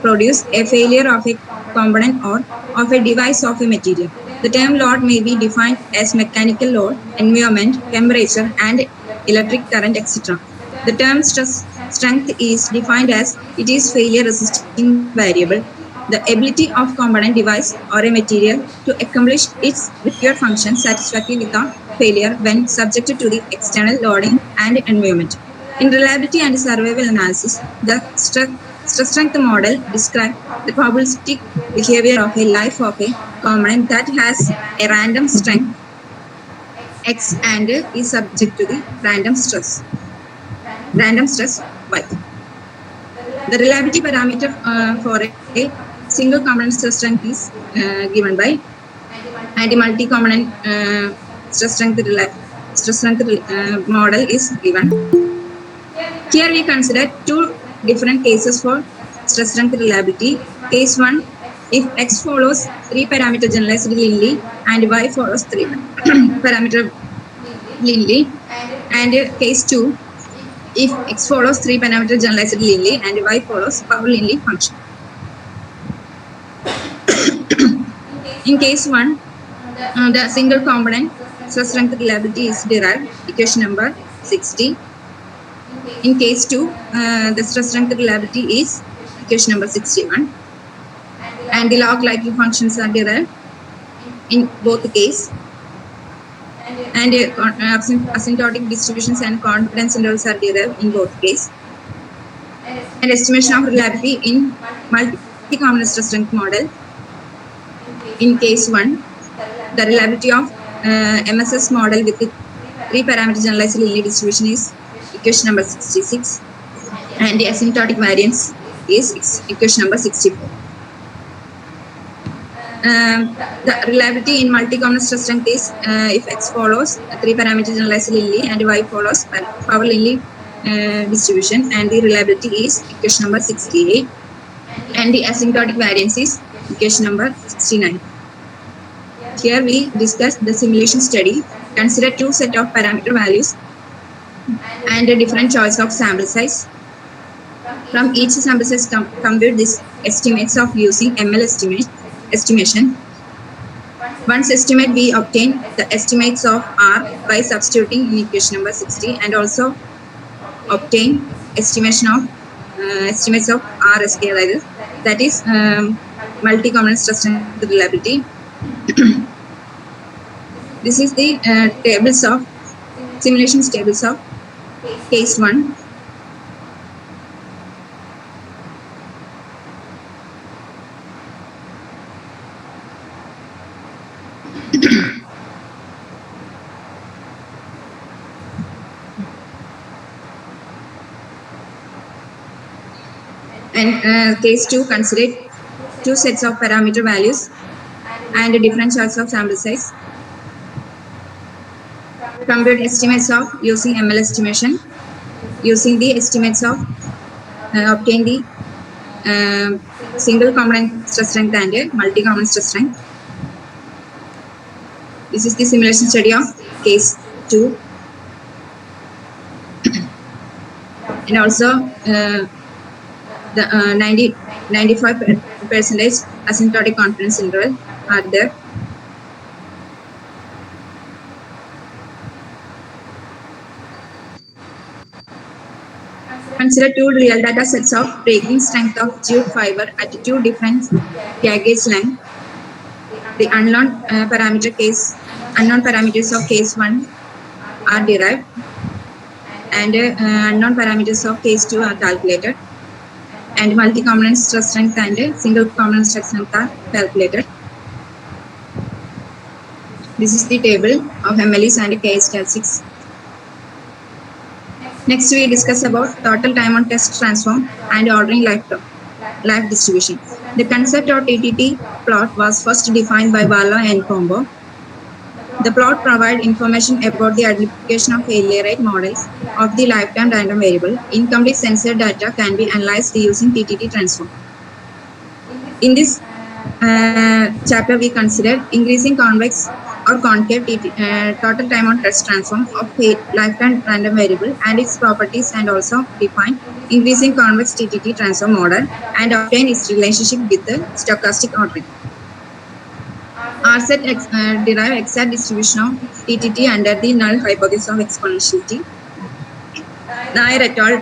produce a failure of a component or of a device of a material. The term load may be defined as mechanical load, environment, temperature, and electric current, etc. The term stress strength is defined as it is failure-resisting variable, the ability of component, device, or a material to accomplish its required function satisfactorily without failure when subjected to the external loading and environment. In reliability and survival analysis, the stress strength model describes the probabilistic behavior of a life of a component that has a random strength X and is subject to the random stress Y. The reliability parameter for a single component stress strength is given by, and the multi-component stress strength model is given. Here we consider two different cases for stress strength reliability. Case 1, if X follows 3 parameter generalized linearly and Y follows 3 parameter linearly, and case 2, if X follows 3 parameter generalized linearly and Y follows power linearly function. In case 1, the single component stress strength reliability is derived, equation number 60. In case 2, the stress strength reliability is equation number 61. And the log likely functions are derived in both the case. And asymptotic distributions and confidence intervals are derived in both cases. And estimation of reliability in multi-component stress strength model. In case 1, the reliability of MSS model with the 3 parameter generalized linear distribution is equation number 66, and the asymptotic variance is equation number 64. The reliability in multi-component stress strength is if X follows 3 parameter generalized linearly and Y follows power linearly distribution, and the reliability is equation number 68, and the asymptotic variance is equation number 69. Here we discuss the simulation study. Consider two set of parameter values and a different choice of sample size. From each sample size, compute these estimates of using ML estimation. Once estimate, we obtain the estimates of R by substituting in equation number 60, and also obtain estimation of estimates of RSK, that is multi-component stress strength reliability. This is the tables of simulations tables of case 1. And case 2 consider two sets of parameter values and a different choice of sample size. Compute estimates of using ML estimation, using the estimates of obtain the single component stress strength and multi-component stress strength. This is the simulation study of case 2. And also the 95% asymptotic confidence interval are there. Consider two real data sets of breaking strength of jute fiber at two different gauge length. The unknown parameters of case 1 are derived, and unknown parameters of case 2 are calculated, and multi-component stress strength and single component stress strength are calculated. This is the table of MLEs and case statistics. Next, we discuss about total time on test transform and ordering life distribution. The concept of TTT plot was first defined by Barlow and Combo. The plot provides information about the application of failure rate models of the lifetime random variable. Incomplete sensor data can be analyzed using TTT transform. In this chapter, we consider increasing convex or concave total time on test transform of a lifetime random variable and its properties, and also define increasing convex TTT transform model and obtain its relationship with the stochastic ordering. RSET derive exact distribution of TTT under the null hypothesis of exponentiality. Nair et al.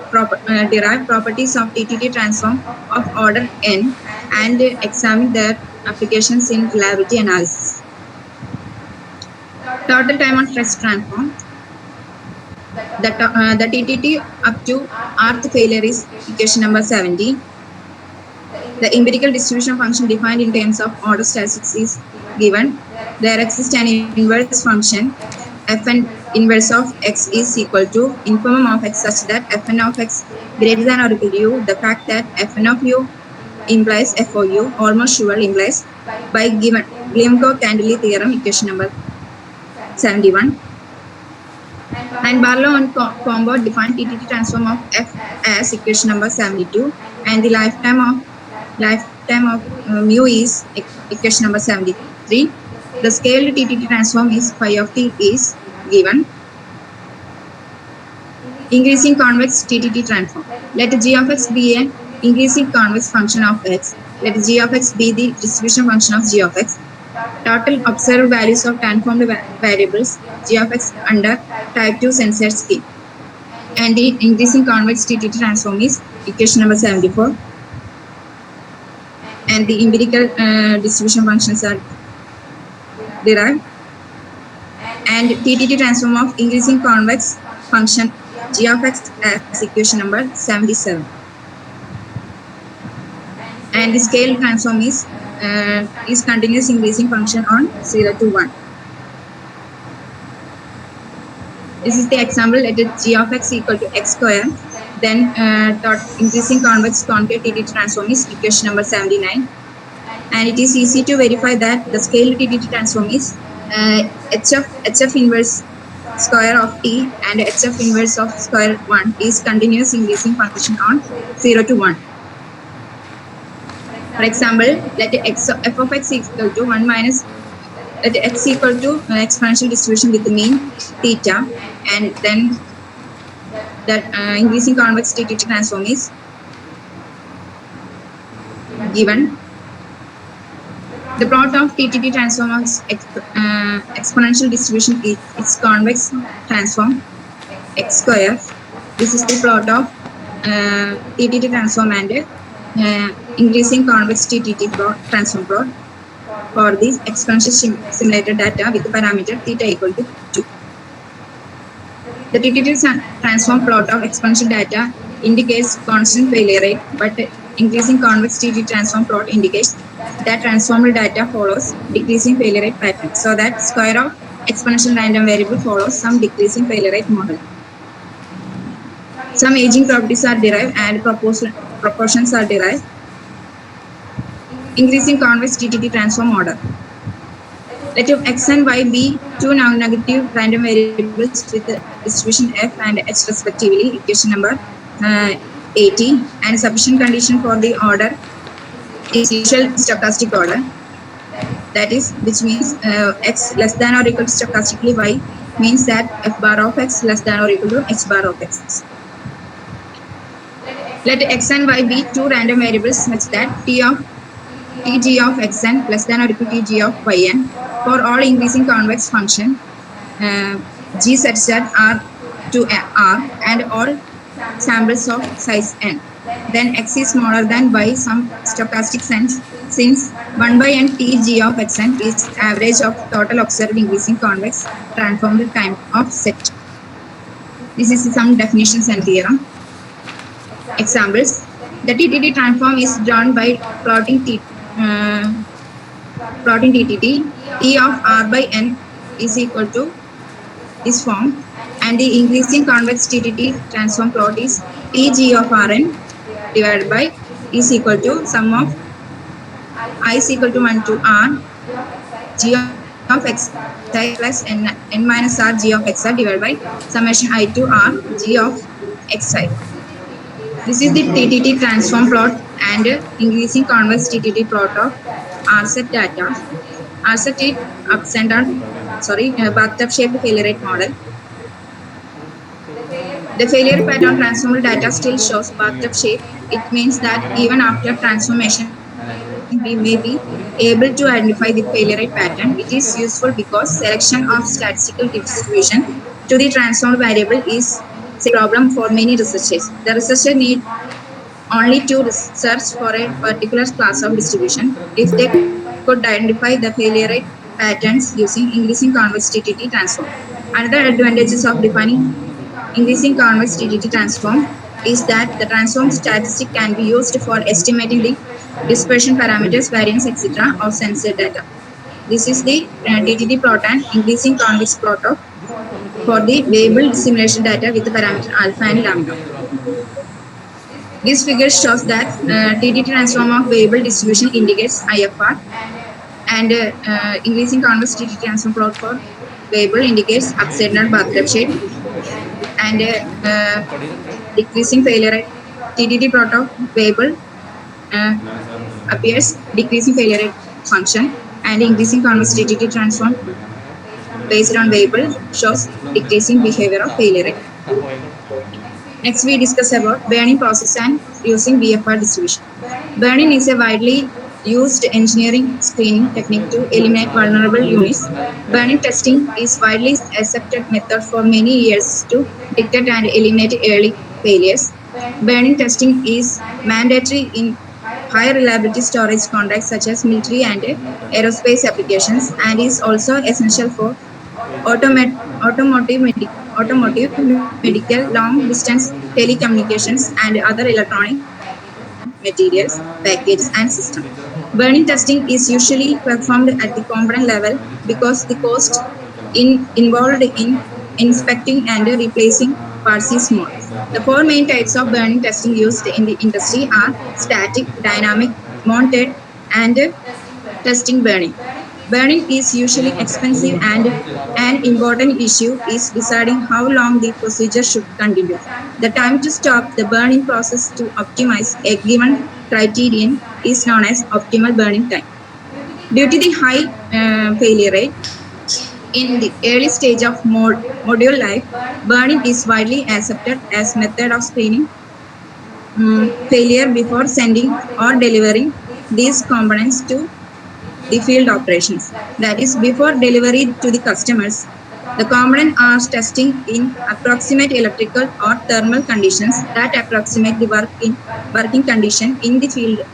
Derive properties of TTT transform of order n and examine their applications in reliability analysis. Total time on stress transform. The TTT up to rth failure is equation number 70. The empirical distribution function defined in terms of order statistics is given. There exists an inverse function fn inverse of x is equal to infimum of x such that fn of x greater than or equal to u. The fact that fn of u implies f of u almost sure implies by given Gliemko-Candeli theorem, equation number 71. And Barlow and Combo define TTT transform of f as equation number 72, and the lifetime of mu is equation number 73. The scaled TTT transform is phi of t is given. Increasing convex TTT transform. Let g of x be an increasing convex function of x. Let g of x be the distribution function of g of x. Total observed values of transformed variables g of x under type 2 Sensor scheme. And the increasing convex TTT transform is equation number 74. And the empirical distribution functions are derived. And TTT transform of increasing convex function g of x as equation number 77. And the scale transform is continuous increasing function on 0 to 1. This is the example. Let it g of x equal to x square. Then increasing convex concave TTT transform is equation number 79. And it is easy to verify that the scale TTT transform is HF inverse square of t and HF inverse of square 1 is continuous increasing function on 0 to 1. For example, let f of x equal to 1 minus, let x equal to exponential distribution with the mean theta, and then that increasing convex TTT transform is given. The plot of TTT transform of exponential distribution is its convex transform x square. This is the plot of TTT transform and increasing convex TTT transform plot for this exponential simulated data with the parameter theta equal to 2. The TTT transform plot of exponential data indicates constant failure rate, but increasing convex TTT transform plot indicates that transformed data follows decreasing failure rate pattern, so that square of exponential random variable follows some decreasing failure rate model. Some aging properties are derived and proportions are derived. Increasing convex TTT transform order. Let x and y be two non-negative random variables with the distribution f and h respectively, equation number 80, and sufficient condition for the order is usual stochastic order. That is, which means x less than or equal to stochastically y means that f bar of x less than or equal to h bar of x. Let x and y be two random variables such that tg of xn less than or equal to tg of yn for all increasing convex function g such that r to r and all samples of size n. Then x is smaller than by some stochastic sense, since 1 by n tg of xn is average of total observed increasing convex transformed time of set. This is some definitions and theorem. Examples: the TTT transform is drawn by plotting TTT. T of r by n is equal to this form, and the increasing convex TTT transform plot is Tg of Rn divided by is equal to sum of I is equal to 1 to r g of x I plus n minus r g of xi divided by summation I to r g of xi. This is the TTT transform plot and increasing convex TTT plot of RSET data. RSET is ups and down bathtub shaped failure rate model. The failure pattern transformer data still shows bathtub shape. It means that even after transformation, we may be able to identify the failure rate pattern. It is useful because selection of statistical distribution to the transformed variable is a problem for many researchers. The researcher need only to search for a particular class of distribution if they could identify the failure rate patterns using increasing convex TTT transform. Another advantages of defining increasing convex TTT transform is that the transform statistic can be used for estimating the dispersion parameters, variance, etc. of sensor data. This is the TTT plot and increasing convex plot of for the variable simulation data with the parameter alpha and lambda. This figure shows that TTT transform of variable distribution indicates IFR, and increasing convex TTT transform plot for variable indicates upside down bathtub shape, and decreasing failure rate TTT plot of variable appears decreasing failure rate function, and increasing convex TTT transform based on variable shows decreasing behavior of failure rate. Next, we discuss about burn-in process and using BFR distribution. Burn-in is a widely used engineering screening technique to eliminate vulnerable units. Burn-in testing is widely accepted method for many years to detect and eliminate early failures. Burn-in testing is mandatory in high reliability storage contexts such as military and aerospace applications, and is also essential for automotive, medical, long-distance telecommunications, and other electronic materials, packages, and systems. Burn-in testing is usually performed at the component level because the cost involved in inspecting and replacing parts is small. The four main types of burn-in testing used in the industry are static, dynamic, mounted, and testing burn-in. Burn-in is usually expensive, and an important issue is deciding how long the procedure should continue. The time to stop the burn-in process to optimize a given criterion is known as optimal burn-in time. Due to the high failure rate in the early stage of module life, burn-in is widely accepted as method of screening failure before sending or delivering these components to the field operations. That is, before delivery to the customers, the components are testing in approximate electrical or thermal conditions that approximate the working condition in the field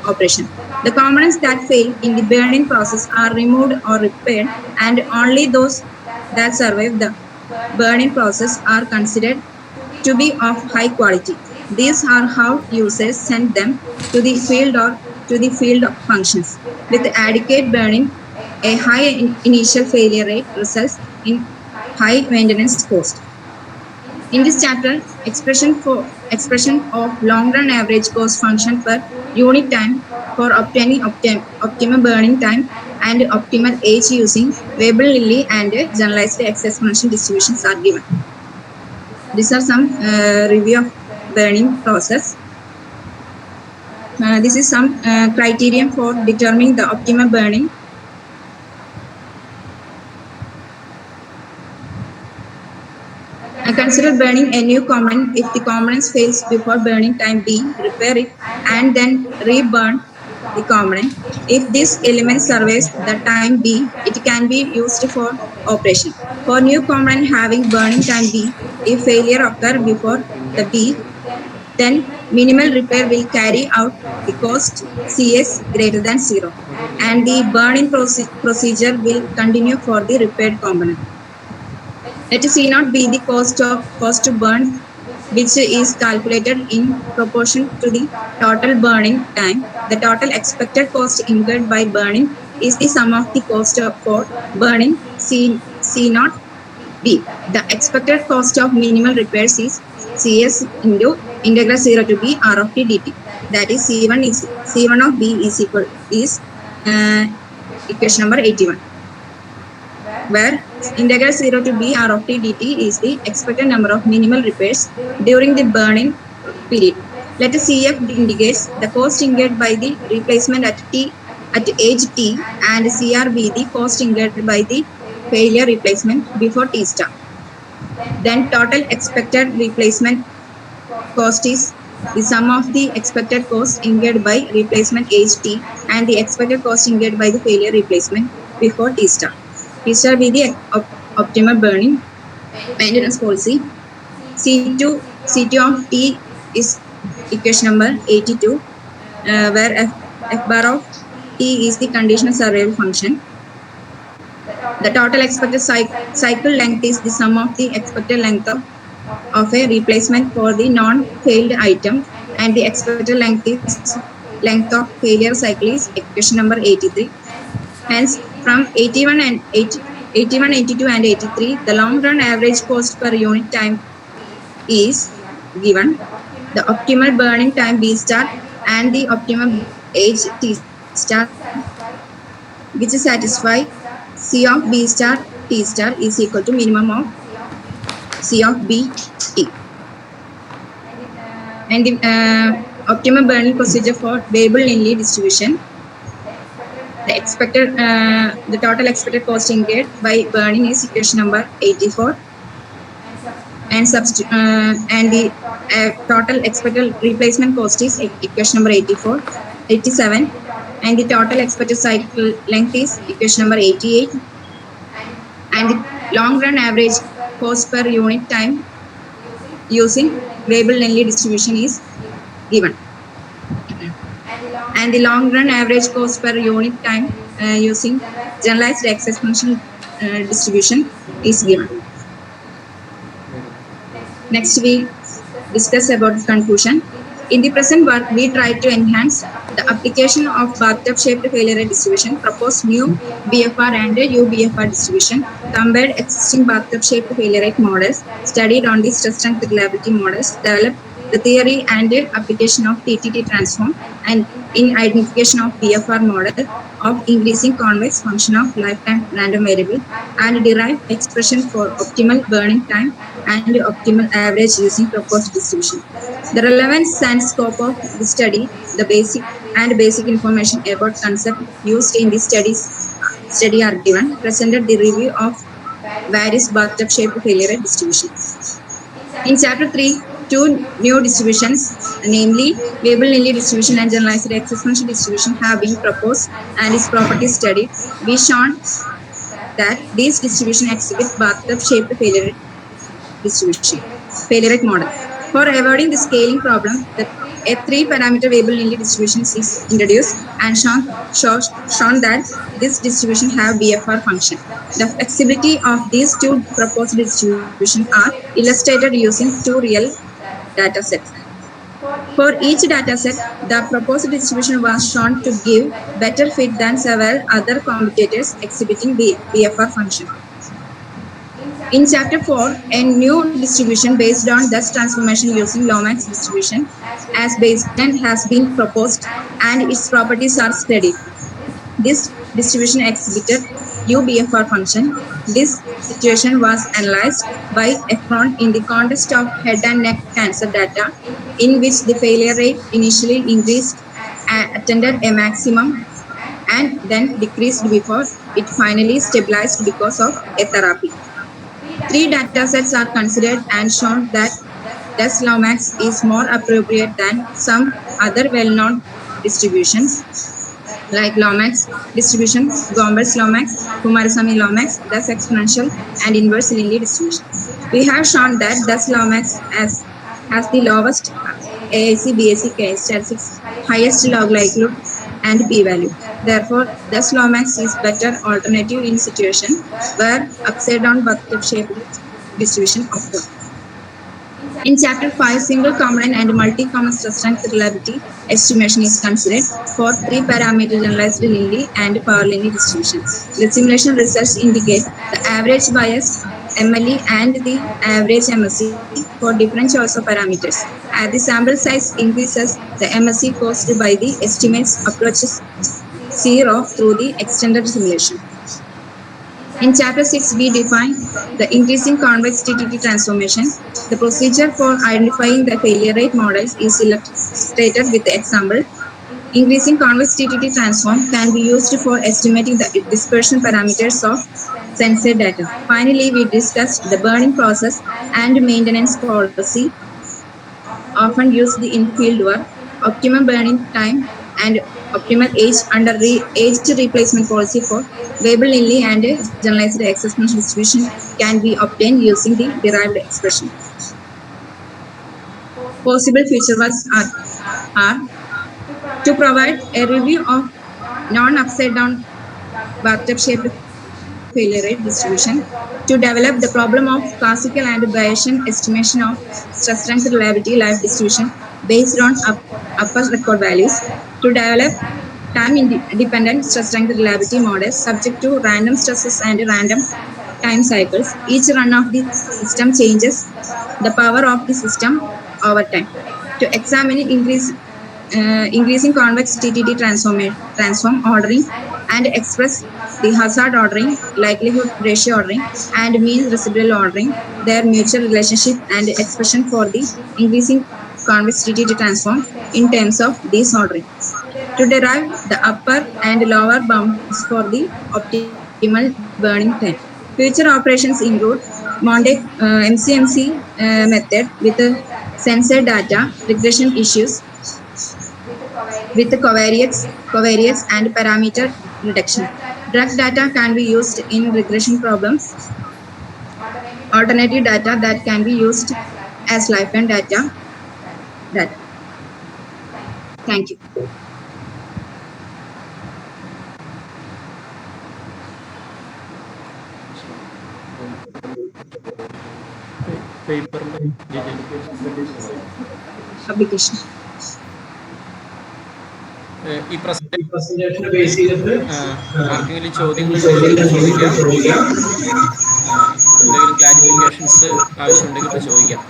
operation. The components that fail in the burn-in process are removed or repaired, and only those that survive the burn-in process are considered to be of high quality. These are how users send them to the field or to the field functions. With adequate burn-in, a high initial failure rate results in high maintenance cost. In this chapter, expression of long-run average cost function per unit time for obtaining optimal burning time and optimal age using Weibull-Lilly and generalized exponential distributions are given. These are some review of burning process. This is some criterion for determining the optimal burning. Consider burning a new component. If the component fails before burning time B, repair it and then re-burn the component. If this element survives the time B, it can be used for operation. For new component having burning time B, if failure occurs before the B, then minimal repair will carry out the cost CS greater than 0, and the burn-in procedure will continue for the repaired component. Let C naught be the cost to burn, which is calculated in proportion to the total burning time. The total expected cost incurred by burning is the sum of the cost for burning C naught B. The expected cost of minimal repairs is CS into integral 0 to B R of T dt. That is C1 of B is equal is equation number 81, where integral 0 to B R of T dt is the expected number of minimal repairs during the burning period. Let CF indicates the cost incurred by the replacement at age T, and CR be the cost incurred by the failure replacement before T star. Then total expected replacement cost is the sum of the expected cost incurred by replacement age T and the expected cost incurred by the failure replacement before T star. T star be the optimal burning maintenance policy. C2 of T is equation number 82, where F bar of T is the conditional survival function. The total expected cycle length is the sum of the expected length of a replacement for the non-failed item, and the expected length of failure cycle is equation number 83. Hence, from 81, 82, and 83, the long run average cost per unit time is given. The optimal burning time B star and the optimum age T star, which satisfy C of B star T star is equal to minimum of C of B T. And the optimal burning procedure for variable linear distribution. The total expected cost incurred by burning is equation number 84, and the total expected replacement cost is equation number 87, and the total expected cycle length is equation number 88, and the long run average cost per unit time using variable linear distribution is given. And the long run average cost per unit time using generalized exponential distribution is given. Next, we discuss about conclusion. In the present work, we try to enhance the application of bathtub-shaped failure rate distribution, propose new BFR and UBFR distribution, compared existing bathtub-shaped failure rate models, studied on the stress strength reliability models, developed the theory and application of TTT transform, and in identification of BFR model of increasing convex function of lifetime random variable, and derive expression for optimal burning time and optimal average using proposed distribution. The relevance and scope of the study, the basic information about concept used in the study are given. Presented the review of various bathtub-shaped failure rate distributions. In chapter 3, two new distributions, namely variable linear distribution and generalized exponential distribution, have been proposed and its properties studied. We shown that these distributions exhibit bathtub-shaped failure rate distribution, failure rate model. For avoiding the scaling problem, a three-parameter variable linear distribution is introduced and shown that this distribution have BFR function. The flexibility of these two proposed distributions are illustrated using two real data sets. For each data set, the proposed distribution was shown to give better fit than several other competitors exhibiting the BFR function. In chapter 4, a new distribution based on Dutch transformation using Lomax distribution as baseline has been proposed and its properties are studied. This distribution exhibited UBFR function. This situation was analyzed by Efron in the context of head and neck cancer data, in which the failure rate initially increased and attended a maximum and then decreased before it finally stabilized because of a therapy. Three data sets are considered and shown that Dutch Lomax is more appropriate than some other well-known distributions like Lomax distribution, Gomber's Lomax, Kumarasamy Lomax, Dutch exponential, and inverse linear distribution. We have shown that Dutch Lomax has the lowest AIC, BAC, characteristics, highest log likelihood, and p-value. Therefore, Dutch Lomax is better alternative in situation where upside-down bathtub-shaped distribution occurs. In chapter 5, single component and multi-component stress strength reliability estimation is considered for three-parameter generalized linear and power linear distribution. The simulation results indicate the average bias MLE and the average MSE for different choice of parameters. As the sample size increases, the MSE caused by the estimates approaches zero through the extended simulation. In chapter 6, we define the increasing convex TTT transformation. The procedure for identifying the failure rate models is illustrated with the example. Increasing convex TTT transform can be used for estimating the dispersion parameters of sensor data. Finally, we discussed the burning process and maintenance policy, often used in field work, optimum burning time, and optimal age under age replacement policy for Weibull-Lilly and generalized exponential distribution can be obtained using the derived expression. Possible feature works are to provide a review of non-upside down bathtub-shaped failure rate distribution, to develop the problem of classical and Bayesian estimation of stress strength reliability life distribution based on upper record values, to develop time-independent stress strength reliability models subject to random stresses and random time cycles. Each run of the system changes the power of the system over time. To examine increasing convex TTT transform ordering and express the hazard ordering, likelihood ratio ordering, and mean residual ordering, their mutual relationship and expression for the increasing convex TTT transform in terms of these ordering. To derive the upper and lower bounds for the optimal burning time. Future operations include MCMC method with sensor data, regression issues with covariates and parameter reduction. Drug data can be used in regression problems. Alternative data that can be used as lifetime data. Thank you. പേപ്പറിൻ്റെ Publication. ഈ പ്രസന്റേഷനെ base ചെയ്തിട്ട് ആർക്കെങ്കിലും ചോദ്യങ്ങൾ ചോദിക്കാം. എന്തെങ്കിലും clarifications ആവശ്യമുണ്ടെങ്കിൽ ഇപ്പോൾ ചോദിക്കാം.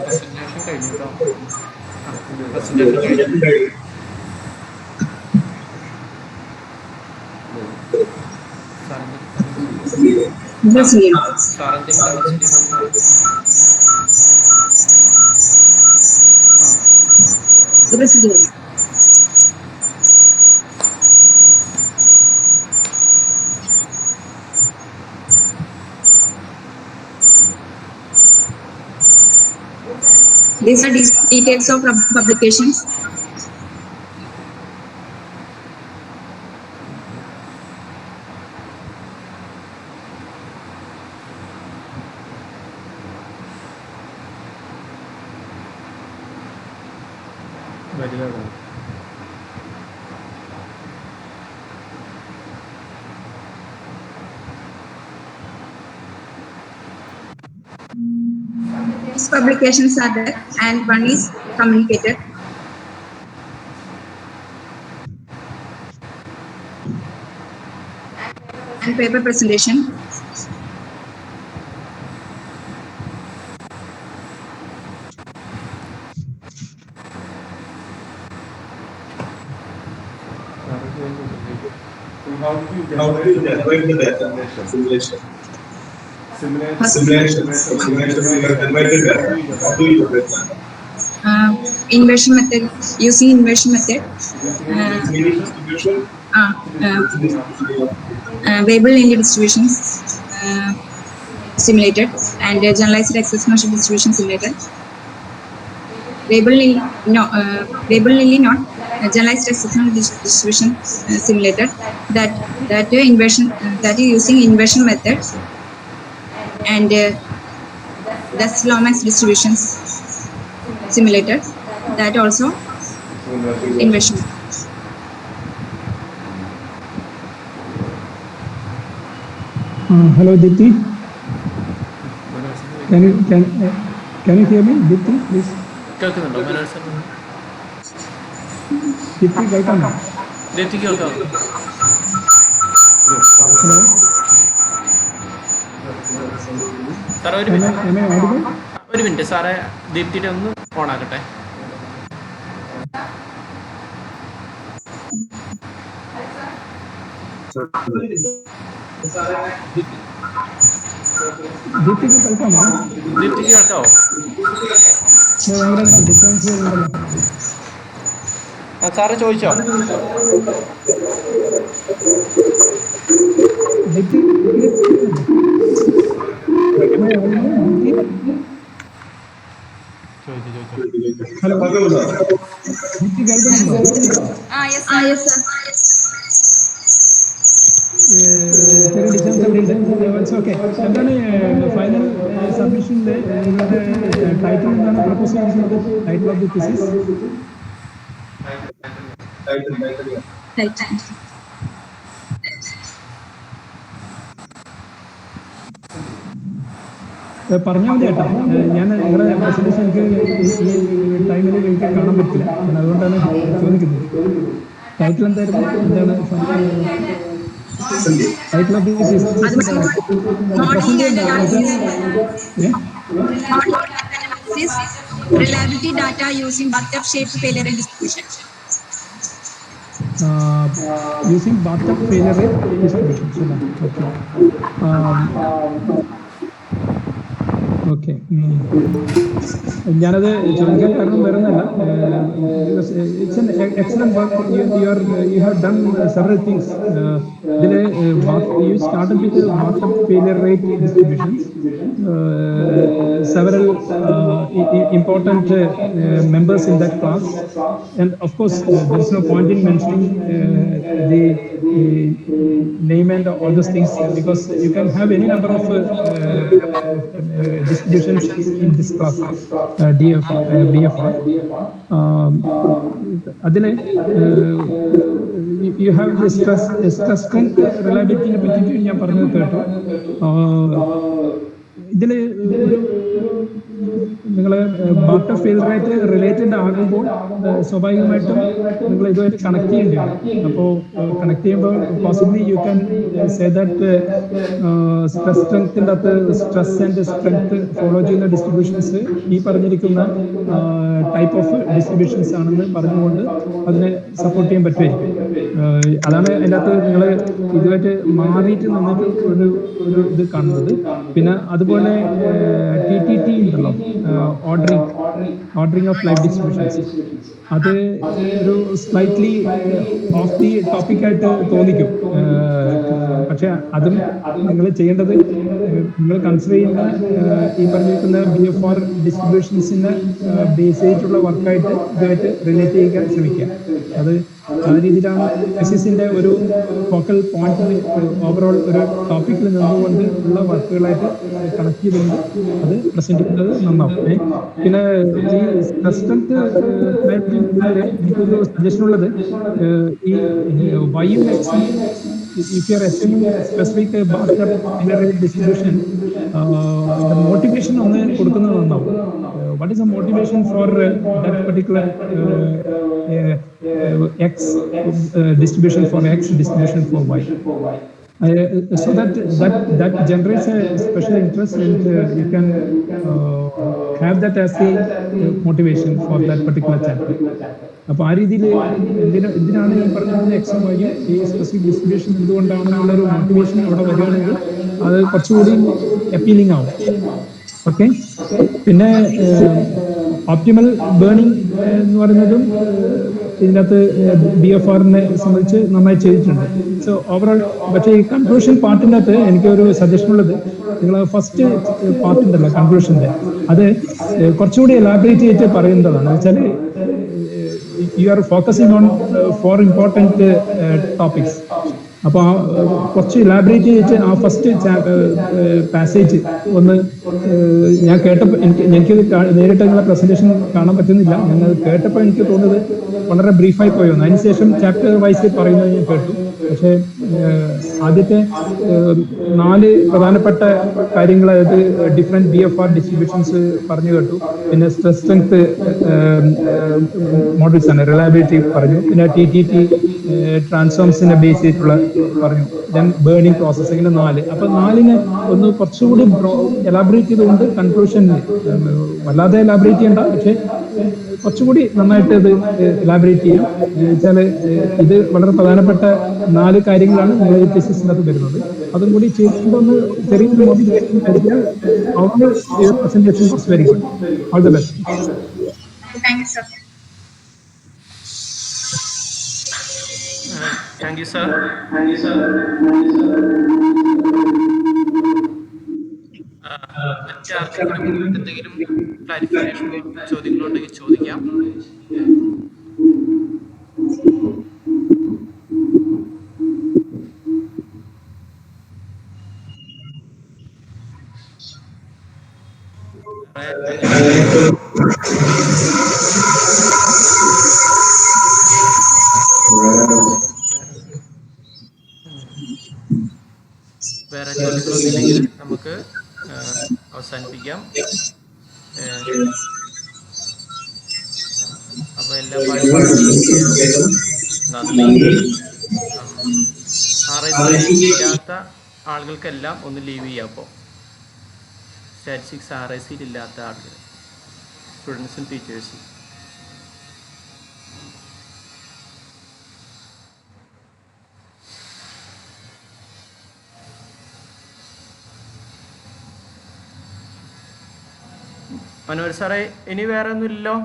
പ്രസന്റേഷൻ കഴിഞ്ഞു കേട്ടോ. പ്രസന്റേഷൻ കഴിഞ്ഞു. These are details of publications. വലുതാണ്. These publications are there, and one is communicated. And paper presentation. How do you generate the data? Simulation. Inversion method, using inversion method. Weibull-Lilly distributions simulated and generalized exponential distribution simulated. Weibull-Lilly not generalized exceptional distribution simulator that inversion that is using inversion methods and that's Lomax distributions simulator that also inversion. Hello, Dipti. Can you hear me, Dipti, please? കേൾക്കുന്നുണ്ടോ Manoj sir? Dipti, കേൾക്കാമോ? ദീപ്തിക്ക് കേൾക്കാം. Hello. സാറേ Am I audible? ഒരു minute സാറേ, ദീപ്തിയുടെ ഒന്ന് on ആക്കട്ടെ. ദീപ്തിക്ക് കേൾക്കാമോ? ദീപ്തിക്ക് കേൾക്കാവോ? ഭയങ്കര ഡിസ്റ്റൻസ് ഉണ്ടല്ലോ. സാറ് ചോദിച്ചോ? ദീപ്തി, ഹലോ, ദീപ്തി കേൾക്കുന്നുണ്ടോ? Yes sir. ചെറിയ ഡിസ്റ്റൻസ് അവിടെ ഉണ്ട്. It's okay. എന്താണ് ഫൈനൽ സബ്മിഷനിൽ നിങ്ങളുടെ ടൈറ്റിൽ എന്താണ് പ്രപ്പോസ് ചെയ്യുന്നത്? Title of the thesis? Right. പറഞ്ഞാൽ മതി കേട്ടോ. ഞാൻ നിങ്ങളുടെ പ്രസന്റേഷൻ എനിക്ക് ഈ ടൈമിൽ എനിക്ക് കാണാൻ പറ്റില്ല. ഞാൻ അതുകൊണ്ടാണ് ചോദിക്കുന്നത്. ടൈറ്റിൽ എന്തായിരുന്നു? എന്താണ് title of the thesis? Modeling and analysis. Reliability data using bathtub shaped failure distribution. Using bathtub failure rate distribution. Okay. Okay, ഞാനത് ചോദിക്കാൻ കാരണം വരുന്നില്ല. It's an excellent work. You have done several things. ഇതിൽ you started with bathtub failure rate distributions. several important members in that class, and of course there is no point in mentioning the name and all those things, because you can have any number of distributions in this class, BFR. അതിൽ you have the stress strength reliability നെ പറ്റിയിട്ട് ഞാൻ പറഞ്ഞത് കേട്ടു. ഇതിൽ നിങ്ങൾ ബാത്ത്ടബ് failure rate related ആകുമ്പോൾ സ്വാഭാവികമായിട്ടും നിങ്ങൾ ഇതുമായിട്ട് കണക്ട് ചെയ്യേണ്ടി വരും. അപ്പോൾ കണക്ട് ചെയ്യുമ്പോൾ possibly you can say that stress സ്ട്രെങ്ത്തിൻ്റെ അകത്ത് സ്ട്രെസ് ആൻഡ് സ്ട്രെങ്ത് ഫോളോ ചെയ്യുന്ന ഡിസ്ട്രിബ്യൂഷൻസ് ഈ പറഞ്ഞിരിക്കുന്ന ടൈപ്പ് ഓഫ് ഡിസ്ട്രിബ്യൂഷൻസ് ആണെന്ന് പറഞ്ഞുകൊണ്ട് അതിനെ സപ്പോർട്ട് ചെയ്യാൻ പറ്റുമായിരിക്കും. അതാണ് അതിൻ്റെ അകത്ത് നിങ്ങൾ ഇതുമായിട്ട് മാറിയിട്ട് നിന്നിട്ട് ഒരു ഇത് കാണുന്നത്. പിന്നെ അതുപോലെ TTT ഉണ്ടല്ലോ, ഓർഡറിംഗ് ഓഫ് ലൈഫ് ഡിസ്ട്രിബ്യൂഷൻസ്, അത് ഒരു സ്ലൈറ്റ്ലി ഓഫ് ദി ടോപ്പിക് ആയിട്ട് തോന്നിക്കും. പക്ഷെ അതും നിങ്ങൾ ചെയ്യേണ്ടത്, നിങ്ങൾ കൺസിഡർ ചെയ്യുന്ന ഈ പറഞ്ഞിരിക്കുന്ന BFR ഡിസ്ട്രിബ്യൂഷൻസിന്റെ ബേസ് ചെയ്തിട്ടുള്ള വർക്കായിട്ട് ഇതുമായിട്ട് റിലേറ്റ് ചെയ്യാൻ ശ്രമിക്കുക. അത് ആ രീതിയിലാണ് ഫിസിക്സിന്റെ ഒരു ഫോക്കൽ പോയിന്റ് ഓവറോൾ ഒരു ടോപ്പിക്കിൽ നിന്നുകൊണ്ട് ഉള്ള വർക്കുകളായിട്ട് കണക്ട് ചെയ്തുകൊണ്ട് അത് പ്രസന്റ് ചെയ്യുന്നത് നന്നാവും. പിന്നെ ഈ സ്ട്രെസ് സ്ട്രെങ്ത് എനിക്കൊരു സജഷൻ ഉള്ളത്, ഈ വൈയും എക്സും if you are assuming specific bathtub failure rate distribution, the motivation ഒന്ന് കൊടുക്കുന്നത് നന്നാവും. What is the motivation for that particular X distribution for X, distribution for Y? So that generates a special interest, and you can have that as the motivation for that particular chapter. അപ്പോൾ ആ രീതിയിൽ എന്തിനാണ് ഈ പറഞ്ഞ എക്സും വൈയും ഈ specific distribution എന്തുകൊണ്ടാണെന്നുള്ളൊരു motivation അവിടെ വരികയാണെങ്കിൽ അത് കുറച്ചുകൂടി അപ്പീലിംഗ് ആവും. ഓക്കെ. പിന്നെ ഓപ്റ്റിമൽ ബേണിംഗ് എന്ന് പറയുന്നതും ഇതിനകത്ത് BFR-നെ സംബന്ധിച്ച് നന്നായി ചെയ്തിട്ടുണ്ട്. സോ ഓവറോൾ പക്ഷേ ഈ കൺക്ലൂഷൻ പാർട്ടിൻ്റെ അകത്ത് എനിക്കൊരു സജഷൻ ഉള്ളത്, നിങ്ങൾ ഫസ്റ്റ് പാർട്ട് ഉണ്ടല്ലോ കൺക്ലൂഷൻ്റെ, അത് കുറച്ചുകൂടി എലാബറേറ്റ് ചെയ്തിട്ട് പറയുന്നതാണ്. വെച്ചാൽ you are focusing on 4 important topics. അപ്പോൾ കുറച്ച് ഇലാബറേറ്റ് ചെയ്തിട്ട് ആ ഫസ്റ്റ് പാസേജ് ഒന്ന് ഞാൻ കേട്ടപ്പോൾ എനിക്ക് നേരിട്ട് നിങ്ങളുടെ പ്രസന്റേഷൻ കാണാൻ പറ്റുന്നില്ല. ഞങ്ങൾ കേട്ടപ്പോൾ എനിക്ക് തോന്നുന്നത് വളരെ ബ്രീഫായി പോയെന്ന്. അതിനുശേഷം ചാപ്റ്റർ വൈസ് പറയുന്നത് ഞാൻ കേട്ടു. പക്ഷേ ആദ്യത്തെ 4 പ്രധാനപ്പെട്ട കാര്യങ്ങൾ, അതായത് ഡിഫറെൻറ്റ് BFR ഡിസ്ട്രിബ്യൂഷൻസ് പറഞ്ഞു കേട്ടു. പിന്നെ സ്ട്രെസ് സ്ട്രെങ്ത് മോഡൽസ് ആണ്, റിലയബിലിറ്റി പറഞ്ഞു. പിന്നെ TTT ട്രാൻസ്ഫോംസിനെ ബേസ് ചെയ്തിട്ടുള്ള പറഞ്ഞു. ദെൻ ബേണിംഗ് പ്രോസസ്, ഇങ്ങനെ 4. അപ്പൊ 4നെ ഒന്ന് കുറച്ചുകൂടി എലാബറേറ്റ് ചെയ്തുകൊണ്ട് കൺക്ലൂഷനിൽ വല്ലാതെ എലാബറേറ്റ് ചെയ്യണ്ട, പക്ഷെ കുറച്ചുകൂടി നന്നായിട്ട് ഇത് എലാബറേറ്റ് ചെയ്യാം. വെച്ചാൽ ഇത് വളരെ പ്രധാനപ്പെട്ട 4 കാര്യങ്ങളാണ് നിങ്ങൾ ഈ തീസിസിനകത്ത് വരുന്നത്. അതും കൂടി ചെയ്തുകൊണ്ടൊന്ന് ചെറിയൊരു മോട്ടിവേഷൻ ആയിരിക്കാം. അവർ presentation was very good. All the best. Thank you, sir. Thank you, sir. എന്തെങ്കിലും ക്ലാരിഫിക്കേഷൻ ചോദ്യങ്ങളുണ്ടെങ്കിൽ ചോദിക്കാം. വേറെ ചോദ്യങ്ങളൊന്നുമില്ലെങ്കിൽ നമുക്ക് അവസാനിപ്പിക്കാം. അപ്പോൾ എല്ലാ RIC ഇല്ലാത്ത ആളുകൾക്കെല്ലാം ഒന്ന് ലീവ് ചെയ്യാം. അപ്പോൾ സ്റ്റാറ്റിസ്റ്റിക്സ് RIC ഇല്ലാത്ത ആളുകൾ, സ്റ്റുഡൻസും ടീച്ചേഴ്സും. മനോഹർ സാറേ, ഇനി വേറെ ഒന്നുമില്ലല്ലോ?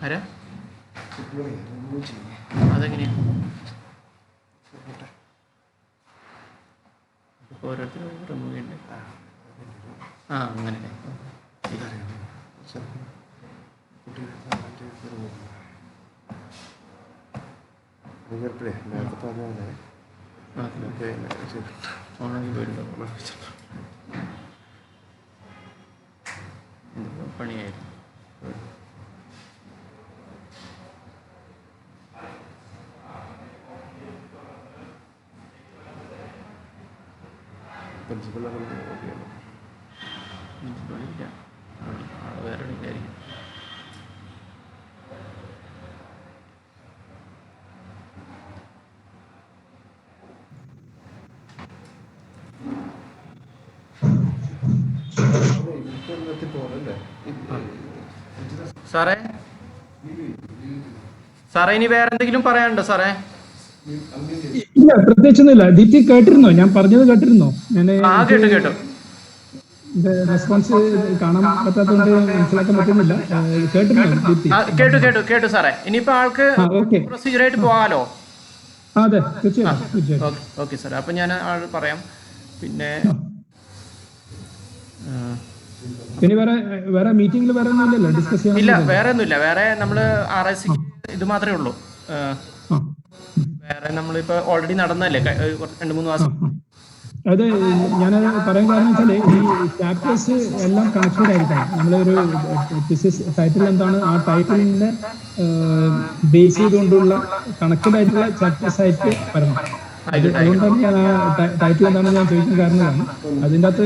ആരാ? അതെങ്ങനെയാ? ഓരോരുത്തരും റിമൂവ് ചെയ്യണ്ടേ? അങ്ങനെ. പണിയായിരുന്നു. പ്രിൻസിപ്പളില്ല, ആള് വേറെ ഇല്ലായിരിക്കും. സാറേ ഇനി വേറെ എന്തെങ്കിലും പറയാനുണ്ടോ സാറേ? ഇല്ല, പ്രത്യേകിച്ചൊന്നുമില്ല. ദീപ്തി കേട്ടിരുന്നോ? ഞാൻ പറഞ്ഞത് കേട്ടിരുന്നോ? കേട്ടു. റെസ്പോൺസ് കാണാൻ പറ്റാത്തതുകൊണ്ട് മനസ്സിലാക്കാൻ പറ്റുന്നില്ല. കേട്ടിരുന്നോ ദീപ്തി? കേട്ടു സാറേ. ഇനിയിപ്പോ ആൾക്ക് പ്രൊസീജിയർ ആയിട്ട് പോകാലോ? അതെ, തീർച്ചയായും. ഓക്കെ സാറേ, അപ്പൊ ഞാൻ ആൾ പറയാം. പിന്നെ വേറെ മീറ്റിംഗിൽ വേറെ ഒന്നുമില്ലല്ലോ ഡിസ്കസ് ചെയ്യാൻ? ഇല്ല, വേറെ ഒന്നുമില്ല. വേറെ നമ്മള് RIC ഇത് മാത്രമേ ഉള്ളൂ. വേറെ നമ്മളിപ്പോ ഓൾറെഡി നടന്നല്ലേ 2-3 മാസം. അത് ഞാൻ പറയാൻ കാരണം വെച്ചാൽ ഈ ചാപ്റ്റേഴ്സ് എല്ലാം കണക്റ്റഡ് ആയിരിക്കണം. നമ്മളൊരു ടൈറ്റിൽ എന്താണ്, ആ ടൈറ്റിലിനെ ബേസ് ചെയ്തുകൊണ്ടുള്ള കണക്റ്റഡ് ആയിട്ടുള്ള ചാപ്റ്റേഴ്സ് ആയിട്ട് വരണം. അതുകൊണ്ടാണ് ഞാൻ ആ ടൈറ്റിൽ എന്താണെന്ന് ഞാൻ ചോദിക്കാൻ കാരണമാണ്. അതിൻ്റെ അകത്ത്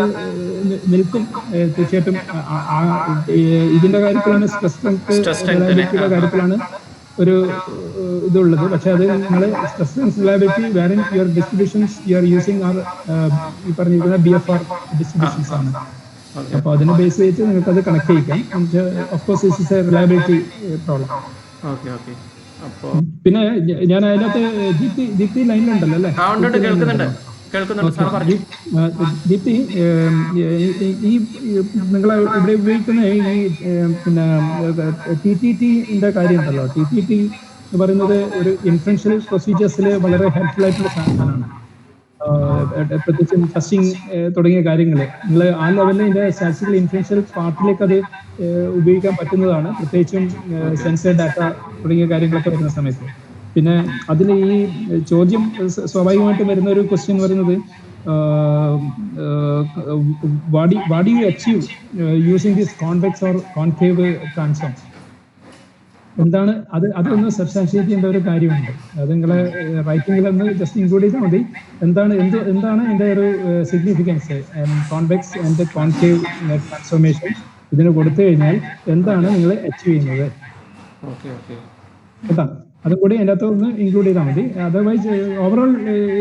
നിൽക്കും തീർച്ചയായിട്ടും. ഇതിന്റെ കാര്യത്തിലാണ് സ്ട്രെസ് സ്ട്രെങ്ത്തിന്റെ കാര്യത്തിലാണ് ഒരു ഇതുള്ളത്. പക്ഷെ അത് നിങ്ങൾ സ്ട്രെസ് ആൻഡ് റിലയബിലിറ്റി വേറെ your distributions you are using are ഈ പറഞ്ഞിരിക്കുന്ന BFR ഡിസ്ട്രിബ്യൂഷൻസ് ആണ്. അപ്പോൾ അതിനെ ബേസ് ചെയ്തിട്ട് നിങ്ങൾക്ക് അത് കണക്ട് ചെയ്യിക്കാം. Of course this is a reliability problem. അപ്പോ പിന്നെ ഞാൻ അതിനകത്ത് ദീപ്തി ലൈനിലുണ്ടല്ലോ അല്ലേ? കേൾക്കുന്നുണ്ട്. കേൾക്കുന്നുണ്ട് സാർ പറഞ്ഞു. ദീപ്തി, ഈ നിങ്ങൾ ഇവിടെ ഉപയോഗിക്കുന്ന ഈ പിന്നെ TTT കാര്യം ഉണ്ടല്ലോ, TTT എന്ന് പറയുന്നത് ഒരു ഇൻഫ്ലുവൻഷ്യൽ പ്രൊസീജിയേഴ്സിൽ വളരെ ഹെൽപ്ഫുൾ ആയിട്ടുള്ള സാധനമാണ്. പ്രത്യേകിച്ചും ടെസ്റ്റിംഗ് തുടങ്ങിയ കാര്യങ്ങൾ നിങ്ങൾ ആ ലെവലിൽ ഇതിന്റെ സ്റ്റാറ്റിസ്റ്റിക്കൽ ഇൻഫ്ലുവൻഷ്യൽ പാർട്ടിലേക്ക് അത് ഉപയോഗിക്കാൻ പറ്റുന്നതാണ്, പ്രത്യേകിച്ചും സെൻസർ ഡാറ്റ തുടങ്ങിയ കാര്യങ്ങളൊക്കെ വരുന്ന സമയത്ത്. പിന്നെ അതിൽ ഈ ചോദ്യം സ്വാഭാവികമായിട്ട് വരുന്ന ഒരു ക്വസ്റ്റ്യൻ പറയുന്നത് what do you achieve using this convex or concave transform, എന്താണ് അത്? അതൊന്ന് സബ്സ്റ്റാൻഷിയേറ്റ് ചെയ്യേണ്ട ഒരു കാര്യമുണ്ട്. അത് നിങ്ങളെ റൈറ്റിംഗിൽ ഒന്ന് ജസ്റ്റ് ഇൻക്ലൂഡ് ചെയ്താൽ മതി. എന്താണ് എൻ്റെ ഒരു significance convex and concave transformation ഇതിന് കൊടുത്തു കഴിഞ്ഞാൽ എന്താണ് നിങ്ങൾ അച്ചീവ് ചെയ്യുന്നത് കേട്ടോ. അതും കൂടി അതിൻ്റെ അകത്ത് ഒന്ന് ഇൻക്ലൂഡ് ചെയ്താൽ മതി. അതർവൈസ് ഓവറോൾ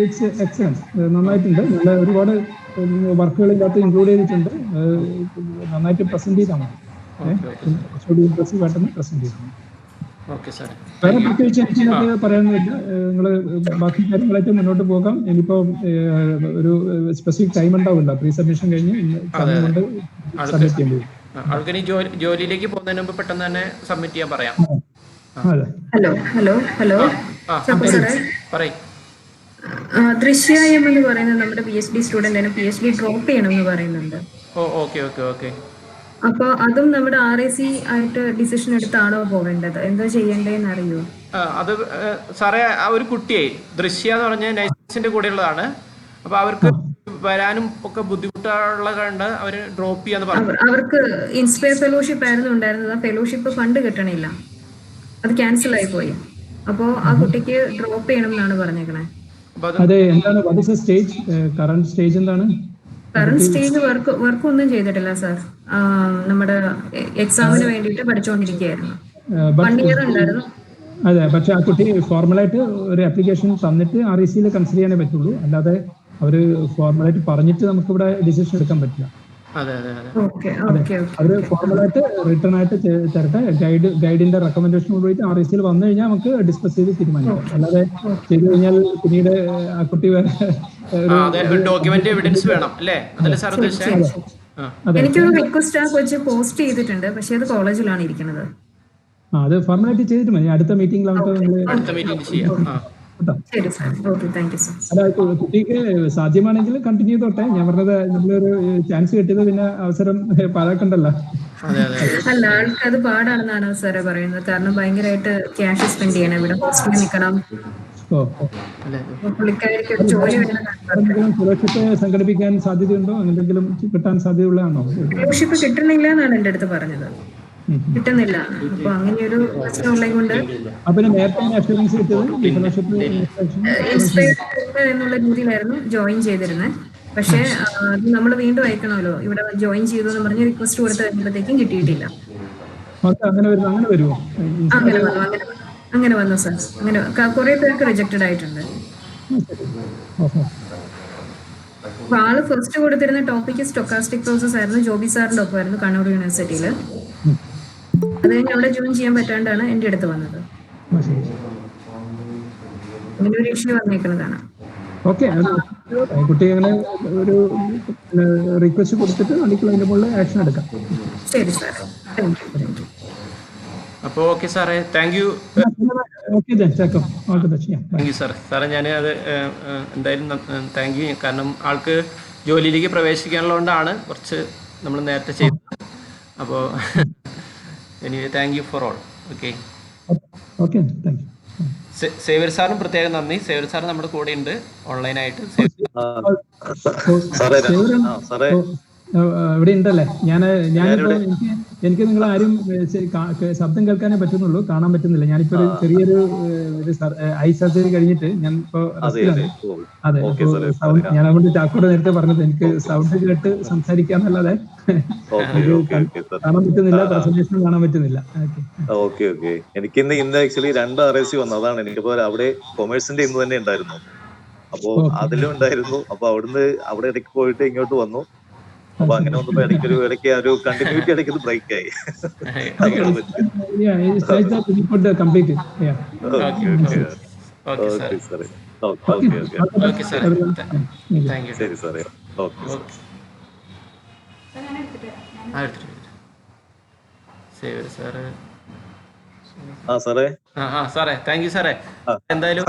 ഇറ്റ്സ് എക്സലൻസ്, നന്നായിട്ടുണ്ട്. നല്ല ഒരുപാട് വർക്കുകൾ ഇതിൻ്റെ അകത്ത് ഇൻക്ലൂഡ് ചെയ്തിട്ടുണ്ട്. നന്നായിട്ട് പ്രസന്റ് ചെയ്താൽ മതി, കുറച്ചുകൂടി ഇംപ്രസീവ് ആയിട്ടൊന്ന് പ്രസന്റ് ചെയ്താൽ മതി. വേറെ പ്രത്യേകിച്ച് എനിക്ക് പറയാനൊന്നുമില്ല. നിങ്ങൾ ബാക്കി കാര്യങ്ങളായിട്ട് മുന്നോട്ട് പോകാം. ഇനിയിപ്പോ ഒരു സ്പെസിഫിക് ടൈം ഉണ്ടാവില്ല, പ്രീ സബ്മിഷൻ കഴിഞ്ഞ് കൊണ്ട് സബ്മിറ്റ് ചെയ്യേണ്ടി വരും. ആൾക്കാർ ജോലിയിലേക്ക് പോകുന്നതിന് മുമ്പ് പെട്ടെന്ന് തന്നെ സബ്മിറ്റ് ചെയ്യാൻ പറയാം. ഹലോ ദൃശ്യായം എന്ന് പറയുന്നത് നമ്മുടെ PhD സ്റ്റുഡന്റ് PhD ഡ്രോപ്പ് ചെയ്യണം എന്ന് പറയുന്നുണ്ട്. അപ്പൊ അതും നമ്മുടെ RAC ആയിട്ട് ഡിസിഷൻ എടുത്താണോ പോവേണ്ടത്, എന്താ ചെയ്യേണ്ടതെന്ന് അറിയോ? അത് സാറേ, ആ ഒരു കുട്ടിയെ ദൃശ്യ എന്ന് പറഞ്ഞ നൈസിന്റെ കൂടെ ഉള്ളതാണ്. അപ്പൊ അവർക്ക് വരാനും ഒക്കെ ബുദ്ധിമുട്ടുള്ള കണ്ട് അവര് ഡ്രോപ്പ് ചെയ്യാന്ന് പറഞ്ഞു. അവർക്ക് ഇൻസ്പയർ ഫെലോഷിപ്പ് ആയിരുന്നു ഉണ്ടായിരുന്നത്. ആ ഫെലോഷിപ്പ് ഫണ്ട് കിട്ടണില്ല, അത് ക്യാൻസൽ ആയി പോയി. അപ്പോ ആ കുട്ടിക്ക് ഡ്രോപ്പ് ചെയ്യണം എന്നാണ് പറഞ്ഞേക്കണേ. കറന്റ് സ്റ്റേജ് വർക്ക് ഒന്നും ചെയ്തിട്ടില്ല സാർ. നമ്മുടെ എക്സാമിന് വേണ്ടിയിട്ട് പഠിച്ചുകൊണ്ടിരിക്കുകയായിരുന്നു. 1 ഇയർ ഉണ്ടായിരുന്നു. അതെ, പക്ഷെ ആ കുട്ടി ഫോർമലായിട്ട് ഒരു ആപ്ലിക്കേഷൻ തന്നിട്ട് REC കൺസിഡർ ചെയ്യാനേ പറ്റുള്ളൂ. അല്ലാതെ അവര് ഫോർമലായിട്ട് പറഞ്ഞിട്ട് നമുക്കിവിടെ ഡിസിഷൻ എടുക്കാൻ പറ്റില്ല. അവര് ഫോർമലായിട്ട് റിട്ടേൺ ആയിട്ട് തരട്ടെ. ഗൈഡിന്റെ റെക്കമെൻഡേഷൻ കൊണ്ടുപോയിട്ട് REC വന്നു കഴിഞ്ഞാൽ നമുക്ക് ഡിസ്കസ് ചെയ്ത് തീരുമാനിക്കാം. അല്ലാതെ ചെയ്തു കഴിഞ്ഞാൽ പിന്നീട് ആ കുട്ടി ഡോക്യുമെന്റ് എവിഡൻസ് വേണം അല്ലേ? എനിക്കൊരു റിക്വസ്റ്റ് ആ കൊച്ച് പോസ്റ്റ് ചെയ്തിട്ടുണ്ട്, പക്ഷെ അത് കോളേജിലാണ് ഇരിക്കുന്നത്. അത് ഫോർമലായിട്ട് ചെയ്തിട്ട് മതി. അടുത്ത മീറ്റിംഗിൽ അല്ല, കുട്ടിക്ക് സാധ്യമാണെങ്കിൽ കണ്ടിന്യൂ ചെയ്തോട്ടെ. ഞാൻ പറഞ്ഞത് നമ്മളൊരു ചാൻസ് കിട്ടിയത് പിന്നെ അവസരം പാഴാക്കണ്ടല്ലോ. അല്ല, ആൾക്ക് അത് പാടാണെന്നാണ് സാറേ പറയുന്നത്. കാരണം ഭയങ്കരമായിട്ട് ക്യാഷ് സ്പെൻഡ് ചെയ്യണം, ഇവിടെ ഹോസ്റ്റലിൽ നിൽക്കണം. ഫെലോഷിപ്പ് സംഘടിപ്പിക്കാൻ സാധ്യതയുണ്ടോ? എന്തെങ്കിലും കിട്ടാൻ സാധ്യതയുള്ളതാണോ? ഫെലോഷിപ്പ് കിട്ടണില്ല എന്നാണ് എൻ്റെ അടുത്ത് പറഞ്ഞത്. കിട്ടുന്നില്ല. അപ്പൊ അങ്ങനെ ഒരു പ്രശ്നമുള്ളത് കൊണ്ട് എന്നുള്ള രീതിയിലായിരുന്നു ജോയിൻ ചെയ്തിരുന്നത്. പക്ഷെ അത് നമ്മൾ വീണ്ടും അയക്കണമല്ലോ, ഇവിടെ ജോയിൻ ചെയ്തു എന്ന് പറഞ്ഞ് റിക്വസ്റ്റ് കൊടുത്ത് കഴിഞ്ഞപ്പോഴത്തേക്കും കിട്ടിയിട്ടില്ല. അങ്ങനെ വന്നു സാർ. അങ്ങനെ കുറെ പേർക്ക് റിജക്റ്റഡ് ആയിട്ടുണ്ട്. അപ്പൊ ആള് ഫസ്റ്റ് കൊടുത്തിരുന്ന ടോപ്പിക് സ്റ്റൊക്കാസ്റ്റിക് പ്രോസസ് ആയിരുന്നു. ജോബി സാറിന്റെ ഒപ്പമായിരുന്നു കണ്ണൂർ യൂണിവേഴ്സിറ്റിയിൽ. അത് കഴിഞ്ഞ് അവിടെ ജോയിൻ ചെയ്യാൻ പറ്റാണ്ടാണ് എൻ്റെ അടുത്ത് വന്നത്. അങ്ങനെ ഒരു ഇഷ്യൂ വന്നേക്കുന്നതാണ്. ഓക്കെ, കുട്ടി അങ്ങനെ ഒരു റിക്വസ്റ്റ് കൊടുത്തിട്ട് അതിന്റെ മുകളിൽ ആക്ഷൻ എടുക്കാം. ശരി സാർ, താങ്ക് യു. അപ്പോൾ ഓക്കെ സാറേ, താങ്ക് യു. താങ്ക് യു സാറേ. ഞാൻ അത് എന്തായാലും താങ്ക് യു. കാരണം ആൾക്ക് ജോലിയിലേക്ക് പ്രവേശിക്കാനുള്ളതുകൊണ്ടാണ് കുറച്ച് നമ്മൾ നേരത്തെ ചെയ്തത്. അപ്പോൾ anyway thank you for all. Okay, thank you. Xavier സാറിനും പ്രത്യേകം നന്ദി. സേവ്യർ സാർ നമ്മുടെ കൂടെ ഉണ്ട് ഓൺലൈനായിട്ട്. ഇവിടെ ഉണ്ടല്ലേ? ഞാനിപ്പോ എനിക്ക് നിങ്ങൾ ആരും ശബ്ദം കേൾക്കാനേ പറ്റുന്നുള്ളൂ, കാണാൻ പറ്റുന്നില്ല. ഞാനിപ്പോ ഒരു ചെറിയൊരു ഐ സർജറി കഴിഞ്ഞിട്ട് ഞാൻ ഇപ്പോ റെസ്റ്റിലാണ്. അതെ, ഞാൻ അതുകൊണ്ട് ചാക്കോട് നേരത്തെ പറഞ്ഞത് എനിക്ക് സൗണ്ട് കേട്ട് സംസാരിക്കാന്നല്ലാതെ കാണാൻ പറ്റുന്നില്ല, പ്രസന്റേഷൻ കാണാൻ പറ്റുന്നില്ല. ഓക്കെ. എനിക്ക് ഇന്ന് ആക്ച്വലി 2 RAC വന്നു. അതാണ് എനിക്കിപ്പോ അവിടെ കൊമേഴ്സിന്റെ ഇന്ന് തന്നെ ഉണ്ടായിരുന്നു. അപ്പോ അതിലും ഉണ്ടായിരുന്നു. അപ്പൊ അവിടെ ഇടയ്ക്ക് പോയിട്ട് ഇങ്ങോട്ട് വന്നു. അപ്പൊ അങ്ങനെ വന്നപ്പോ ഇടയ്ക്ക് ഒരു കണ്ടിന്യൂറ്റി ഇടയ്ക്ക് ബ്രേക്ക് ആയി. ഓക്കെ ഓക്കെ ഓക്കെ ഓക്കെ സാറേ, താങ്ക് യു. ശരി സാറേ. Okay sir. Okay, save sir. ആ സാറേ. സാറേ താങ്ക് യു സാറേ. എന്തായാലും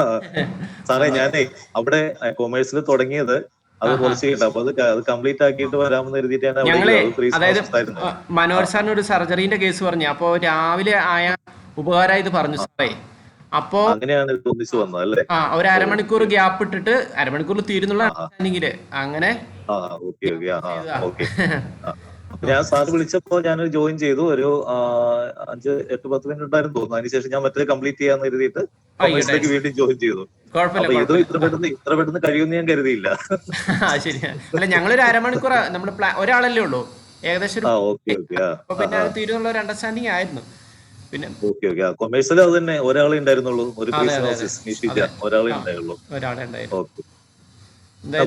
സാറേ ഞാനേ അവിടെ കൊമേഴ്സിൽ തുടങ്ങിയത് അത് കുറച്ച് കേട്ടോ, അപ്പൊ അത് കംപ്ലീറ്റ് ആക്കിയിട്ട് വരാമെന്ന് കരുതിയിട്ടാണ് ഞങ്ങളെ അതായത് അവിടെ. മനോഹർ സാറിന് ഒരു സർജറിന്റെ കേസ് പറഞ്ഞു. അപ്പോ രാവിലെ ആയ ഉപകാരമായി ഇത് പറഞ്ഞു സാറേ. അപ്പോ അങ്ങനെയാണ് ഇത് ഒന്നിച്ച് വന്നത് അല്ലേ? ഒരു അരമണിക്കൂർ ഗ്യാപ്പ് ഇട്ടിട്ട് അരമണിക്കൂറിൽ തീരുന്നുള്ള അണ്ടർസ്റ്റാൻഡിങ്ങില് അങ്ങനെ. Okay okay okay. ഞാൻ സാർ വിളിച്ചപ്പോ ഞാൻ ജോയിൻ ചെയ്തു. ഒരു 5-8-10 മിനിറ്റ് ഉണ്ടായിരുന്നു തോന്നുന്നു. അതിനുശേഷം ഞാൻ മറ്റേ കംപ്ലീറ്റ് ചെയ്യാന്ന് കരുതിയിട്ട് കൊമേഴ്സിലേക്ക് വീണ്ടും ജോയിൻ ചെയ്തു. അപ്പൊ ഇത് ഇത്ര പെട്ടെന്ന് കഴിയുമെന്ന് ഞാൻ കരുതിയില്ല. ശരിയാ. അല്ല ഞങ്ങളൊരു അരമണിക്കൂർ നമ്മുടെ ഒരാളല്ലേ ഉള്ളൂ ഏകദേശം. പിന്നെ അത് തീരുന്നുള്ള ഒരു അണ്ടർസ്റ്റാൻഡിങ് ആയിരുന്നു. പിന്നെ ഓക്കെ ഓക്കെ. കൊമേഴ്സിൽ അത് തന്നെ ഒരാളെ ഉണ്ടായിരുന്നുള്ളൂ, ഒരു ഒരാളെ ഉണ്ടായുള്ളൂ. ഓക്കെ,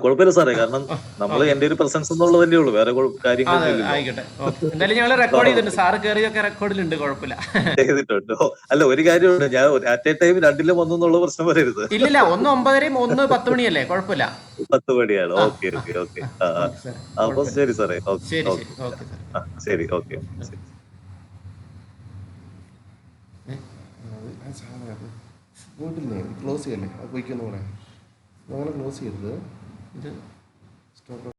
കുഴപ്പമില്ല സാറേ. കാരണം നമ്മള് എന്റെ ഒരു പ്രസൻസ് എന്നുള്ളതല്ലേ ഉള്ളൂ, വേറെ കാര്യങ്ങളൊന്നും. ആയിക്കോട്ടെ, എന്തായാലും ഞങ്ങൾ റെക്കോർഡ് ചെയ്തിട്ടുണ്ട്. സാറ് കയറിയൊക്കെ റെക്കോർഡിലുണ്ട്, കുഴപ്പമില്ല. ചെയ്തിട്ടുണ്ടോ? അല്ല ഒരു കാര്യമുണ്ട്, ഞാൻ അറ്റ് എ ടൈം രണ്ടിലും വന്നു എന്നുള്ള പ്രശ്നം വരരുത്. ഇല്ലില്ല, 1 9:30 1 10 മണിയല്ലേ, കുഴപ്പമില്ല. 10 മണിയാണ്. Okay okay okay. അപ്പൊ ശരി സാറേ. ശരി ശരി, ഓക്കെ സാർ. ശരി, ഓക്കെ. വീട്ടില്ലേ ക്ലോസ് ചെയ്യല്ലേ, അത് പോയിക്കൊന്നു പറയാം. അങ്ങനെ ക്ലോസ് ചെയ്യരുത്. ഇത് സ്റ്റോപ്പ്.